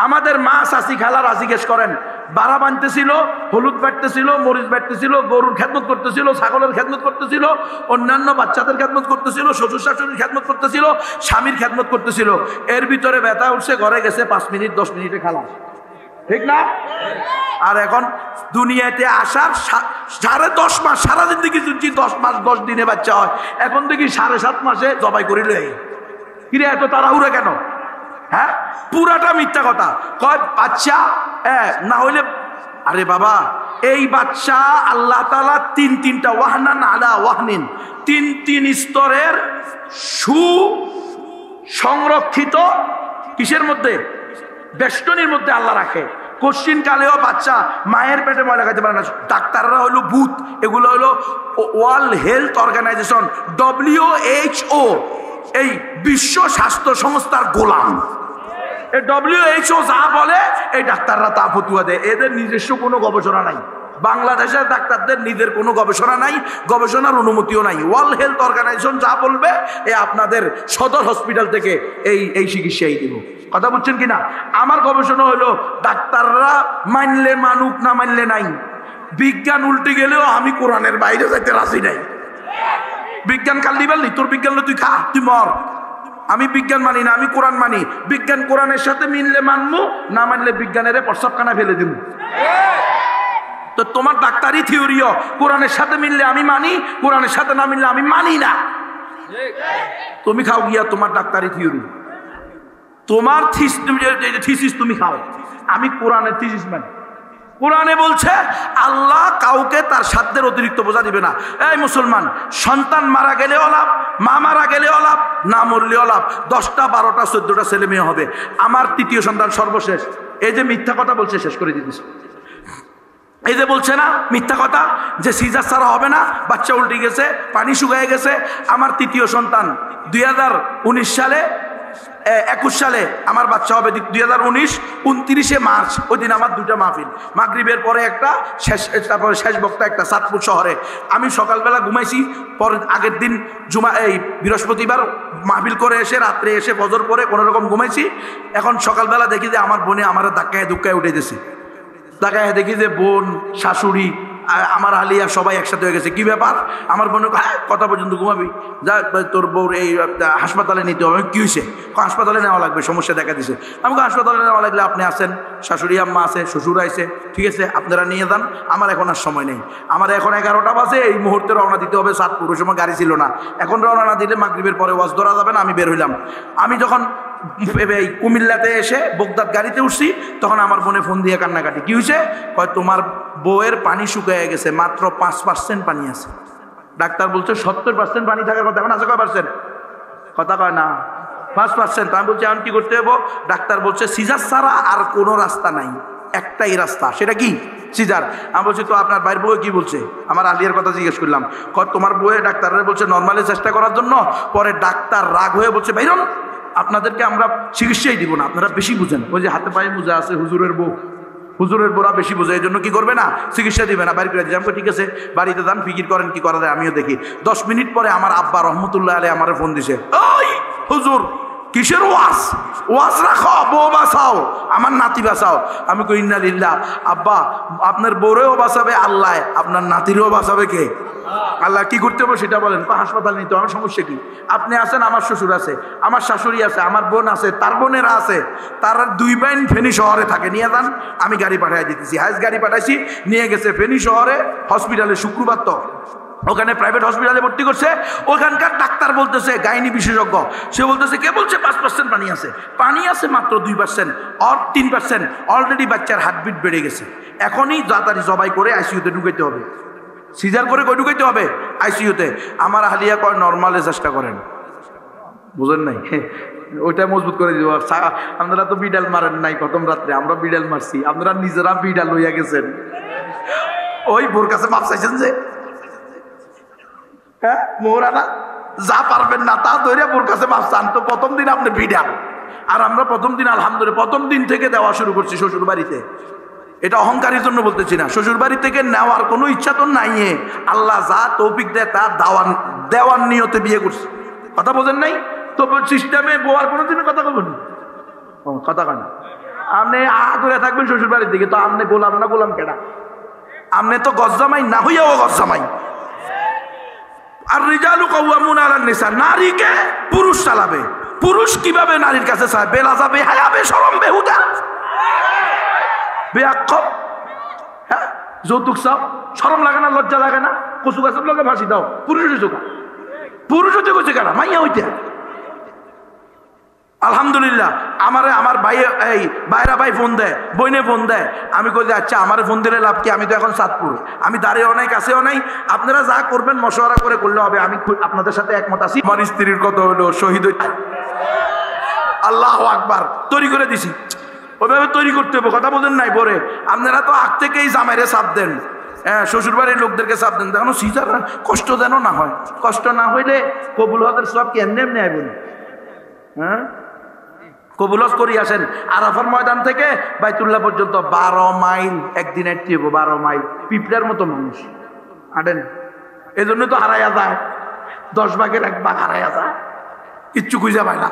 আমাদের মা চাচি খালারা জিজ্ঞেস করেন, বাড়া বানতেছিল, হলুদ বাটতেছিল, মরিচ বাটতেছিল, গরুর খেদমত করতেছিল, ছাগলের খেদমত করতেছিল, অন্যান্য বাচ্চাদের খেদমত করতেছিল, শ্বশুর শাশুড়ির খেদমত করতেছিল, স্বামীর খেদমত করতেছিল। এর ভিতরে ব্যথা উঠছে, ঘরে গেছে 5 মিনিট 10 মিনিটে খালাস, ঠিক না? আর এখন দুনিয়াতে আসার 10.5 মাস, সারা জিন্দেগি শুনছি 10 মাস 10 দিনে বাচ্চা হয়, এখন দেখি 7.5 মাসে জবাই করিল। কিরে এত তাড়াহুড়া কেন? হ্যাঁ, পুরাটা মিথ্যা কথা। কয় বাচ্চা না হইলে, আরে বাবা, এই বাচ্চা আল্লাহ তাআলা 3টা ওয়াহনান আলা ওয়াহনিন, 3 স্তরের সংরক্ষিত কিসের মধ্যে? বেষ্টনীর মধ্যে আল্লাহ রাখে। কোশ্চিন কালেও বাচ্চা মায়ের পেটে ময়লা খাইতে পারে না। ডাক্তাররা হলো ভূত, এগুলো হলো ওয়ার্ল্ড হেলথ অর্গানাইজেশন WHO, এই বিশ্ব স্বাস্থ্য সংস্থার গোলাম। এই WHO যা বলে এই ডাক্তাররা তা ফতুয়া দেয়। এদের নিজস্ব কোনো গবেষণা নাই। বাংলাদেশের ডাক্তারদের নিজের কোনো গবেষণা নাই, গবেষণার অনুমতিও নাই। ওয়ার্ল্ড হেলথ অর্গানাইজেশন যা বলবে আপনাদের সদর হসপিটাল থেকে এই চিকিৎসাই দিব। কথা বুঝছেন কিনা? আমার গবেষণা হলো ডাক্তাররা মানলে মানুক, না মানলে নাই। বিজ্ঞান উল্টে গেলেও আমি কোরআনের বাইরে যাইতে রাজি নাই। বিজ্ঞান কাল দিবেন, তোর বিজ্ঞান তুই খা, তুই মর। আমি বিজ্ঞান মানি না, আমি কোরআন মানি। বিজ্ঞান কোরআনের সাথে মিললে মানবো, না মানলে বিজ্ঞানের প্রস্রাবখানা ফেলে দিব। তো তোমার ডাক্তারি থিওরিও কোরআনের সাথে মিললে আমি মানি, কোরআনের সাথে না মিললে আমি মানি না। তুমি খাও গিয়া তোমার ডাক্তারি থিওরি, তোমার থিসিস তুমি খাও, আমি কোরআনের থিসিস মানি। কোরআনে বলছে আল্লাহ কাউকে তার সাধ্যের অতিরিক্ত বোঝা দিবে না। এই মুসলমান, সন্তান মারা গেলে অলাপ, মা মারা গেলে অলাপ, না মরলে অলাপ, 10টা 12টা 14টা ছেলে মেয়ে হবে। আমার 3য় সন্তান সর্বশেষ। এই যে মিথ্যা কথা বলছে শেষ করে দিতেছে। এই যে বলছে না মিথ্যা কথা যে সিজার ছাড়া হবে না, বাচ্চা উল্টে গেছে, পানি শুকিয়ে গেছে। আমার 3য় সন্তান 2019 সালে 21 সালে আমার বাচ্চা হবে। 2019 29 মার্চ, ওই দিন আমার 2টা মাহফিল, মাগরিবের পরে একটা, তারপরে শেষ বক্তা একটা, চাঁদপুর শহরে। আমি সকালবেলা ঘুমাইছি, পরের আগের দিন বৃহস্পতিবার মাহফিল করে এসে রাত্রে এসে ফজর পরে কোনো রকম ঘুমাইছি। এখন সকালবেলা দেখি যে আমার বোনে আমার ধাক্কায় ধুক্কায় উঠে গেছে। ধাক্কায় দেখি যে বোন, শাশুড়ি, আমার আলিয়া সবাই একসাথে হয়ে গেছে। কি ব্যাপার? আমার বোন কথা পর্যন্ত ঘুমাবি, যা তোর বউর এই হাসপাতালে নিতে হবে। কি হয়েছে? হাসপাতালে নেওয়া লাগবে, সমস্যা দেখা দিছে। আমাকে হাসপাতালে নেওয়া লাগলে আপনি আসেন, শাশুড়ি আম্মা আছে, শ্বশুর আছে, ঠিক আছে, আপনারা নিয়ে যান, আমার এখন আর সময় নেই। আমার এখন 11টা বাজে, এই মুহূর্তে রওনা দিতে হবে চাঁদপুর। ওই সময় গাড়ি ছিল না, এখন রওনা না দিলে মাগরিবের পরে ওয়াজ ধরা যাবে না। আমি বের হইলাম। আমি যখন এই কুমিল্লাতে এসে বগদাদ গাড়িতে উঠছি, তখন আমার বোনে ফোন দিয়ে কান্নাকাটি। কি হয়েছে? কয় তোমার বউয়ের পানি শুকিয়ে গেছে, মাত্র 5% পানি আছে। ডাক্তার বলছে 70% পানি থাকার কথা, এখন আছে কয় পার্সেন্ট? কথা কয় না, 5%। আমি বলছি এখন কি করতে হবে? ডাক্তার বলছে সিজার ছাড়া আর কোনো রাস্তা নাই, একটাই রাস্তা, সেটা কি? সিজার। আমি বলছি তো আপনার বাইরের বউ কি বলছে? আমার আলিয়ার কথা জিজ্ঞেস করলাম। তোমার বউয়ে ডাক্তাররা বলছে নর্মালি চেষ্টা করার জন্য। পরে ডাক্তার রাগ হয়ে বলছে বাইরন, আপনাদেরকে আমরা চিকিৎসাই দিব না, আপনারা বেশি বুঝেন। ওই যে হাতে পায়ে মোজা আছে, হুজুরের বউ, হুজুরের বোরা বেশি বোঝে, এই জন্য কি করবে না, চিকিৎসা দিবে না, বাড়ি করে দিয়ে। আমি ঠিক আছে বাড়িতে যান, ফিকির করেন কি করা যায়, আমিও দেখি। 10 মিনিট পরে আমার আব্বা রহমতুল্লাহ আলাইহি আমার ফোন দিছে, ওই হুজুর কিসের ওয়াজ? ওয়াজ রাখো, বউ বাঁচাও, আমার নাতি বাঁচাও। আমি কই ইন্না লিল্লাহ। আব্বা আপনার বউরেও বাঁচাবে আল্লাহ, আপনার নাতিরেও বাঁচাবে কে? আল্লাহ। কি করতে হবে সেটা বলেন। হাসপাতাল নিতে আমার সমস্যা কি? আপনি আছেন, আমার শ্বশুর আছে, আমার শাশুড়ি আছে, আমার বোন আছে, তার বোনেরা আছে, তার 2 বাইন ফেনী শহরে থাকে, নিয়ে যান, আমি গাড়ি পাঠিয়ে দিতেছি। হাইস গাড়ি পাঠাইছি, নিয়ে গেছে ফেনী শহরে হসপিটালে। শুক্রবার তো ওখানে প্রাইভেট হসপিটালে ভর্তি করছে। ওখানকার ডাক্তার বলতেছে, গাইনি বিশেষজ্ঞ, সে বলতেছে কে বলছে 5% পানি আছে? পানি আছে মাত্র 2% আর 3%। অলরেডি বাচ্চার হার্টবিট বেড়ে গেছে, এখনই তাড়াতাড়ি জবাই করে আইসিইউতে ঢুকাইতে হবে। সিজার করে কই ঢুকাইতে হবে? আইসিইউতে। আমার আলিয়া কয় নর্মালে চেষ্টা করেন। বুঝেন নাই? ওইটা মজবুত করে দিব। আপনারা তো বিড়াল মারেন নাই প্রথম রাত্রে, আমরা বিড়াল মারছি, আপনারা নিজেরা বিড়াল লইয়া গেছেন। ওই বোর কাছে মাপ চাইছেন যে, হ্যাঁ মোহরানা যা পারবেন না তা ধরে বোর কাছে মাপ চান। তো প্রথম দিন আপনি বিড়াল, আর আমরা প্রথম দিন আলহামদুলিল্লাহ প্রথম দিন থেকে দেওয়া শুরু করছি শ্বশুর বাড়িতে। এটা অহংকারের জন্য বলতেছি না, শ্বশুর বাড়ি থেকে নেওয়ার কোনো ইচ্ছা তো নাই। আল্লাহ যা তৌফিক দেয় তা দেওয়ার নিয়তে বিয়ে করছে। কথা বোঝেন নাই তো? সিস্টেমে বোয়ার কোনো দিনের কথা বলবেন, কথা কেন? আপনি করে থাকবেন শ্বশুর বাড়ির দিকে, তো আপনি গোলাম না, গোলাম কেডা? আপনি তো গজ্জামাই না হইয়াও গজ্জামাই। আর রিজালু কাওয়ামুনা আলান নিসা, নারীকে পুরুষ চালাবে। পুরুষ কিভাবে নারীর কাছে চায়? বেলাজা, বেহায়া, বেশরম, বেহুদা, বেয়াক্কব। হ্যাঁ, যৌতুক চাও, শরম লাগে না, লজ্জা লাগে না? কচু গাছের লোকে ফাঁসি দাও, পুরুষ হইছো কা? পুরুষ হইতে কইছে কেনা? মাইয়া হইতে। আলহামদুলিল্লাহ আমার ভাই, এই ভাইরা ভাই ফোন দেয়, বইনে ফোন দেয়। আমি কই যে আচ্ছা আমার ফোন দিলে লাভ কি? আমি তো এখন চাঁদপুর, আমি দাঁড়িয়েও নাই, কাছেও নাই। আপনারা যা করবেন মশওয়ারা করে করলে হবে, আমি আপনাদের সাথে একমত আছি। আমার স্ত্রীর কত হলো শহীদ হইতে, আল্লাহু আকবার, তৈরি করে দিছি। ওইভাবে তৈরি করতে হবে, কথা বলেন নাই পরে। আপনারা তো আগ থেকেই জামাইরে চাপ দেন, হ্যাঁ, শ্বশুর বাড়ির লোকদেরকে চাপ দেন, দেখো সিজার কষ্ট যেন না হয়। কষ্ট না হইলে কবুল হজের সব কি এমনি এমনি আইবেন? হ্যাঁ, কবুল হজ করি আসেন। আরাফার ময়দান থেকে বাইতুল্লাহ পর্যন্ত 12 মাইল একদিন একটি হবো, 12 মাইল। পিঁপড়ার মতো মানুষ আটেন, এই জন্য তো হারাইয়া যায়, 10 ভাগের 1 ভাগ হারাইয়া যায়, কিচ্ছু খুঁজে পায় না।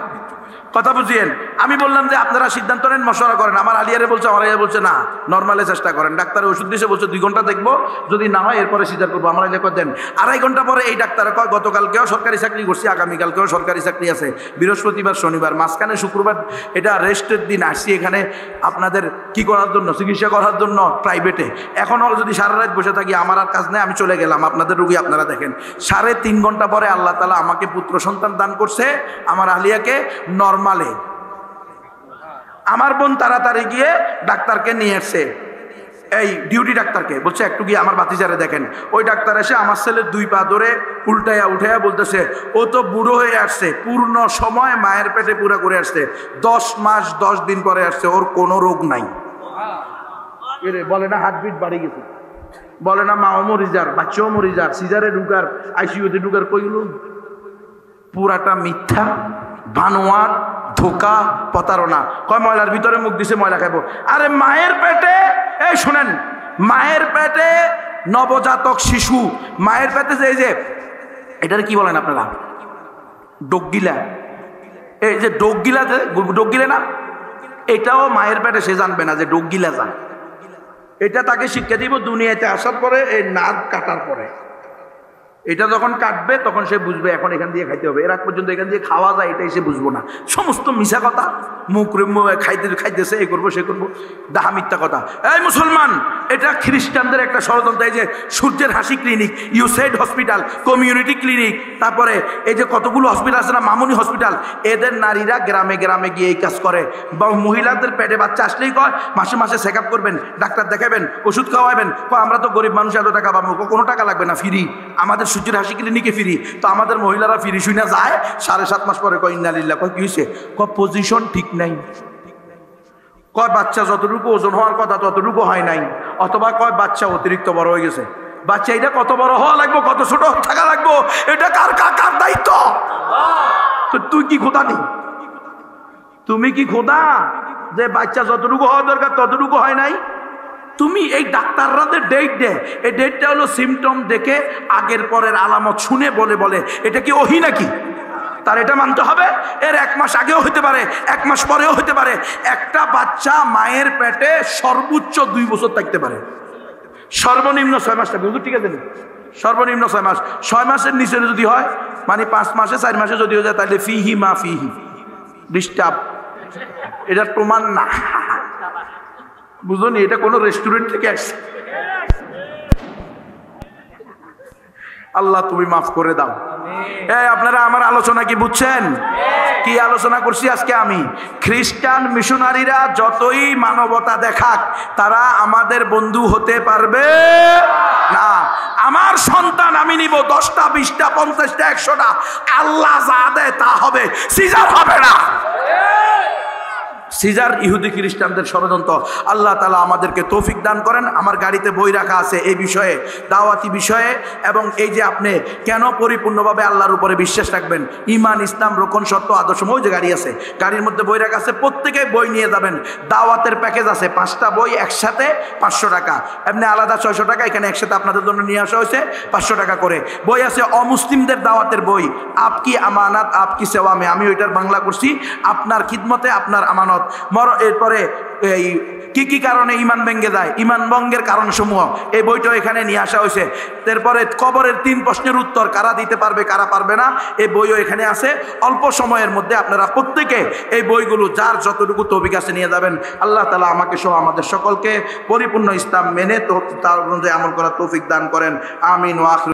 কথা বুঝিয়েন। আমি বললাম যে আপনারা সিদ্ধান্ত নেন, মশওয়ারা করেন। আমার আলিয়ারে বলছে, আমার আলিয়া বলছে না, নর্মালে চেষ্টা করেন। ডাক্তার ওষুধ দিয়েছে, বলছে 2 ঘন্টা দেখবো, যদি না হয় এরপরে সিজার করবো। আমার আলিয়া দেন 2.5 ঘন্টা পরে। এই ডাক্তার কয় গতকালকেও সরকারি চাকরি করছি, আগামীকালকেও সরকারি চাকরি আছে, বৃহস্পতিবার শনিবার, মাঝখানে শুক্রবার এটা রেস্টের দিন আসছি এখানে আপনাদের কি করার জন্য, চিকিৎসা করার জন্য প্রাইভেটে। এখনও যদি সারা রাত বসে থাকি, আমার আর কাজ নেই, আমি চলে গেলাম, আপনাদের রুগী আপনারা দেখেন। 3.5 ঘন্টা পরে আল্লাহ তাআলা আমাকে পুত্র সন্তান দান করছে, আমার আলিয়াকে নরমালে। আমার বোন তাড়াতাড়ি গিয়ে ডাক্তারকে নিয়ে এসছে, এই ডিউটি ডাক্তারকে, বলছে একটু গিয়ে আমার ভাতিজারে দেখেন। ওই ডাক্তার এসে আমার ছেলের 2 পা ধরে উল্টাইয়া উঠাইয়া বলতেছে, ও তো বুড়ো হয়ে আসছে, পূর্ণ সময় মায়ের পেটে পুরা করে আসছে, 10 মাস 10 দিন পরে আসছে, ওর কোনো রোগ নাই। বলে না হার্টবিট বাড়ি গেছে, বলে না মাও মরি যার, বাচ্চাও মরি যার, সিজারে ঢুকার, আইসিইউতে ঢুকার, কইল পুরাটা মিথ্যা, বানোয়ার, ধোকা, প্রতারণা। কয় ময়লার ভিতরে মুখ দিছে, ময়লা খাবো। আরে মায়ের পেটে, এই শুনেন, মায়ের পেটে নবজাতক শিশু, মায়ের পেটে এই যে এটার কি বলেন আপনারা, ডোকগিলা, এই যে ডোকগিলা, ডোকগিলে না, এটাও মায়ের পেটে সে জানবে না যে ডোকগিলা জান। এটা তাকে শিক্ষা দিব দুনিয়াতে আসার পরে, এই নার্ভ কাটার পরে। এটা যখন কাটবে তখন সে বুঝবে এখন এখান দিয়ে খাইতে হবে, এর আগ পর্যন্ত এখান দিয়ে খাওয়া যায় এটাই সে বুঝবো না। সমস্ত মিশা কথা, মুখ খাইতেছে, এই করবো সে করবো, ডাহা মিথ্যা কথা। এই মুসলমান, এটা খ্রিস্টানদের একটা ষড়যন্ত্র। এই যে সূর্যের হাসি ক্লিনিক, ইউসাইড হসপিটাল, কমিউনিটি ক্লিনিক, তারপরে এই যে কতগুলো হসপিটাল আছে না, মামুনি হসপিটাল, এদের নারীরা গ্রামে গ্রামে গিয়ে এই কাজ করে। বা মহিলাদের পেটে বাচ্চা আসলেই কয় মাসে মাসে চেক আপ করবেন, ডাক্তার দেখাবেন, ওষুধ খাওয়াবেন। আমরা তো গরিব মানুষ, এত টাকা পাবো? কোনো টাকা লাগবে না, ফ্রি। আমাদের সূর্যের হাসি ক্লিনিকে ফ্রি। তো আমাদের মহিলারা ফ্রি শুনে যায়, 7.5 মাস পরে কয় ইন্নালিল্লাহ। কয় কি হয়েছে? কয় পজিশন ঠিক নাই, কয় বাচ্চা যতটুকু ওজন হওয়ার কথা ততটুকু হয় নাই, অথবা কয় বাচ্চা অতিরিক্ত বড় হয়ে গেছে। বাচ্চা এটা কত বড় হওয়া লাগবো, কত ছোট থাকা লাগবো, এটা কার কার দায়িত্ব? তো তুই কি খোদা নেই? তুমি কি খোদা যে বাচ্চা যতটুকু হওয়া দরকার ততটুকু হয় নাই? তুমি এই ডাক্তাররা ডেট দেয়, এই ডেটটা হলো সিমটম দেখে আগের পরের আলামত শুনে বলে এটা কি ওহি নাকি? তার এটা মানতে হবে। এর 1 মাস আগেও হতে পারে, 1 মাস পরেও হতে পারে। একটা বাচ্চা মায়ের পেটে সর্বোচ্চ 2 বছর থাকতে পারে, সর্বনিম্ন 6 মাস থাকবে। ঠিক আছে, সর্বনিম্ন 6 মাস। 6 মাসের নিচে যদি হয়, মানে 5 মাসে 4 মাসে যদি হয়ে যায়, তাহলে ফিহি মা ফিহি, ডিস্টার্ব। এটা প্রমাণ না, বুঝুন, এটা কোনো রেস্টুরেন্ট থেকে আসছে। আল্লাহ তুমি মাফ করে দাও। এই আপনারা আমার আলোচনা কি বুঝছেন? কি আলোচনা করছি আজকে আমি? খ্রিস্টান মিশনারিরা যতই মানবতা দেখাক, তারা আমাদের বন্ধু হতে পারবে না। আমার সন্তান আমি নিব 10টা 20টা 50টা 100টা, আল্লাহ যা দেয় তা হবে, সিজার হবে না। সিজার ইহুদি খ্রিস্টানদের ষড়যন্ত্র। আল্লাহ তাআলা আমাদেরকে তৌফিক দান করেন। আমার গাড়িতে বই রাখা আছে এই বিষয়ে, দাওয়াতি বিষয়ে, এবং এই যে আপনি কেন পরিপূর্ণভাবে আল্লাহর উপরে বিশ্বাস রাখবেন, ঈমান, ইসলাম, রোকন, শর্ত, আদর্শ। ওই যে গাড়ি আছে, গাড়ির মধ্যে বই রাখা আছে, প্রত্যেকে বই নিয়ে যাবেন। দাওয়াতের প্যাকেজ আছে, 5টা বই একসাথে 500 টাকা, এমনি আলাদা 600 টাকা। এখানে একসাথে আপনাদের জন্য নিয়ে আসা হয়েছে 500 টাকা করে। বই আছে অমুসলিমদের দাওয়াতের বই, আপকি আমানত আপকি সেওয়া মে, আমি ওইটার বাংলা করছি, আপনার খিদমতে আপনার আমানত। আলামত, এরপরে এই কি কি কারণে ইমান ভেঙে যায়, ইমান ভঙ্গের কারণসমূহ, এই বইটা এখানে নিয়ে আসা হয়েছে। তারপরে কবরের 3 প্রশ্নের উত্তর কারা দিতে পারবে কারা পারবে না, এই বইও এখানে আছে। অল্প সময়ের মধ্যে আপনারা প্রত্যেকে এই বইগুলো যার যতটুকু তৌফিক আছে নিয়ে যাবেন। আল্লাহ তাআলা আমাকে সহ আমাদের সকলকে পরিপূর্ণ ইসলাম মেনে তো তার অনুযায়ী আমল করার তৌফিক দান করেন। আমিন ওয়া আখির।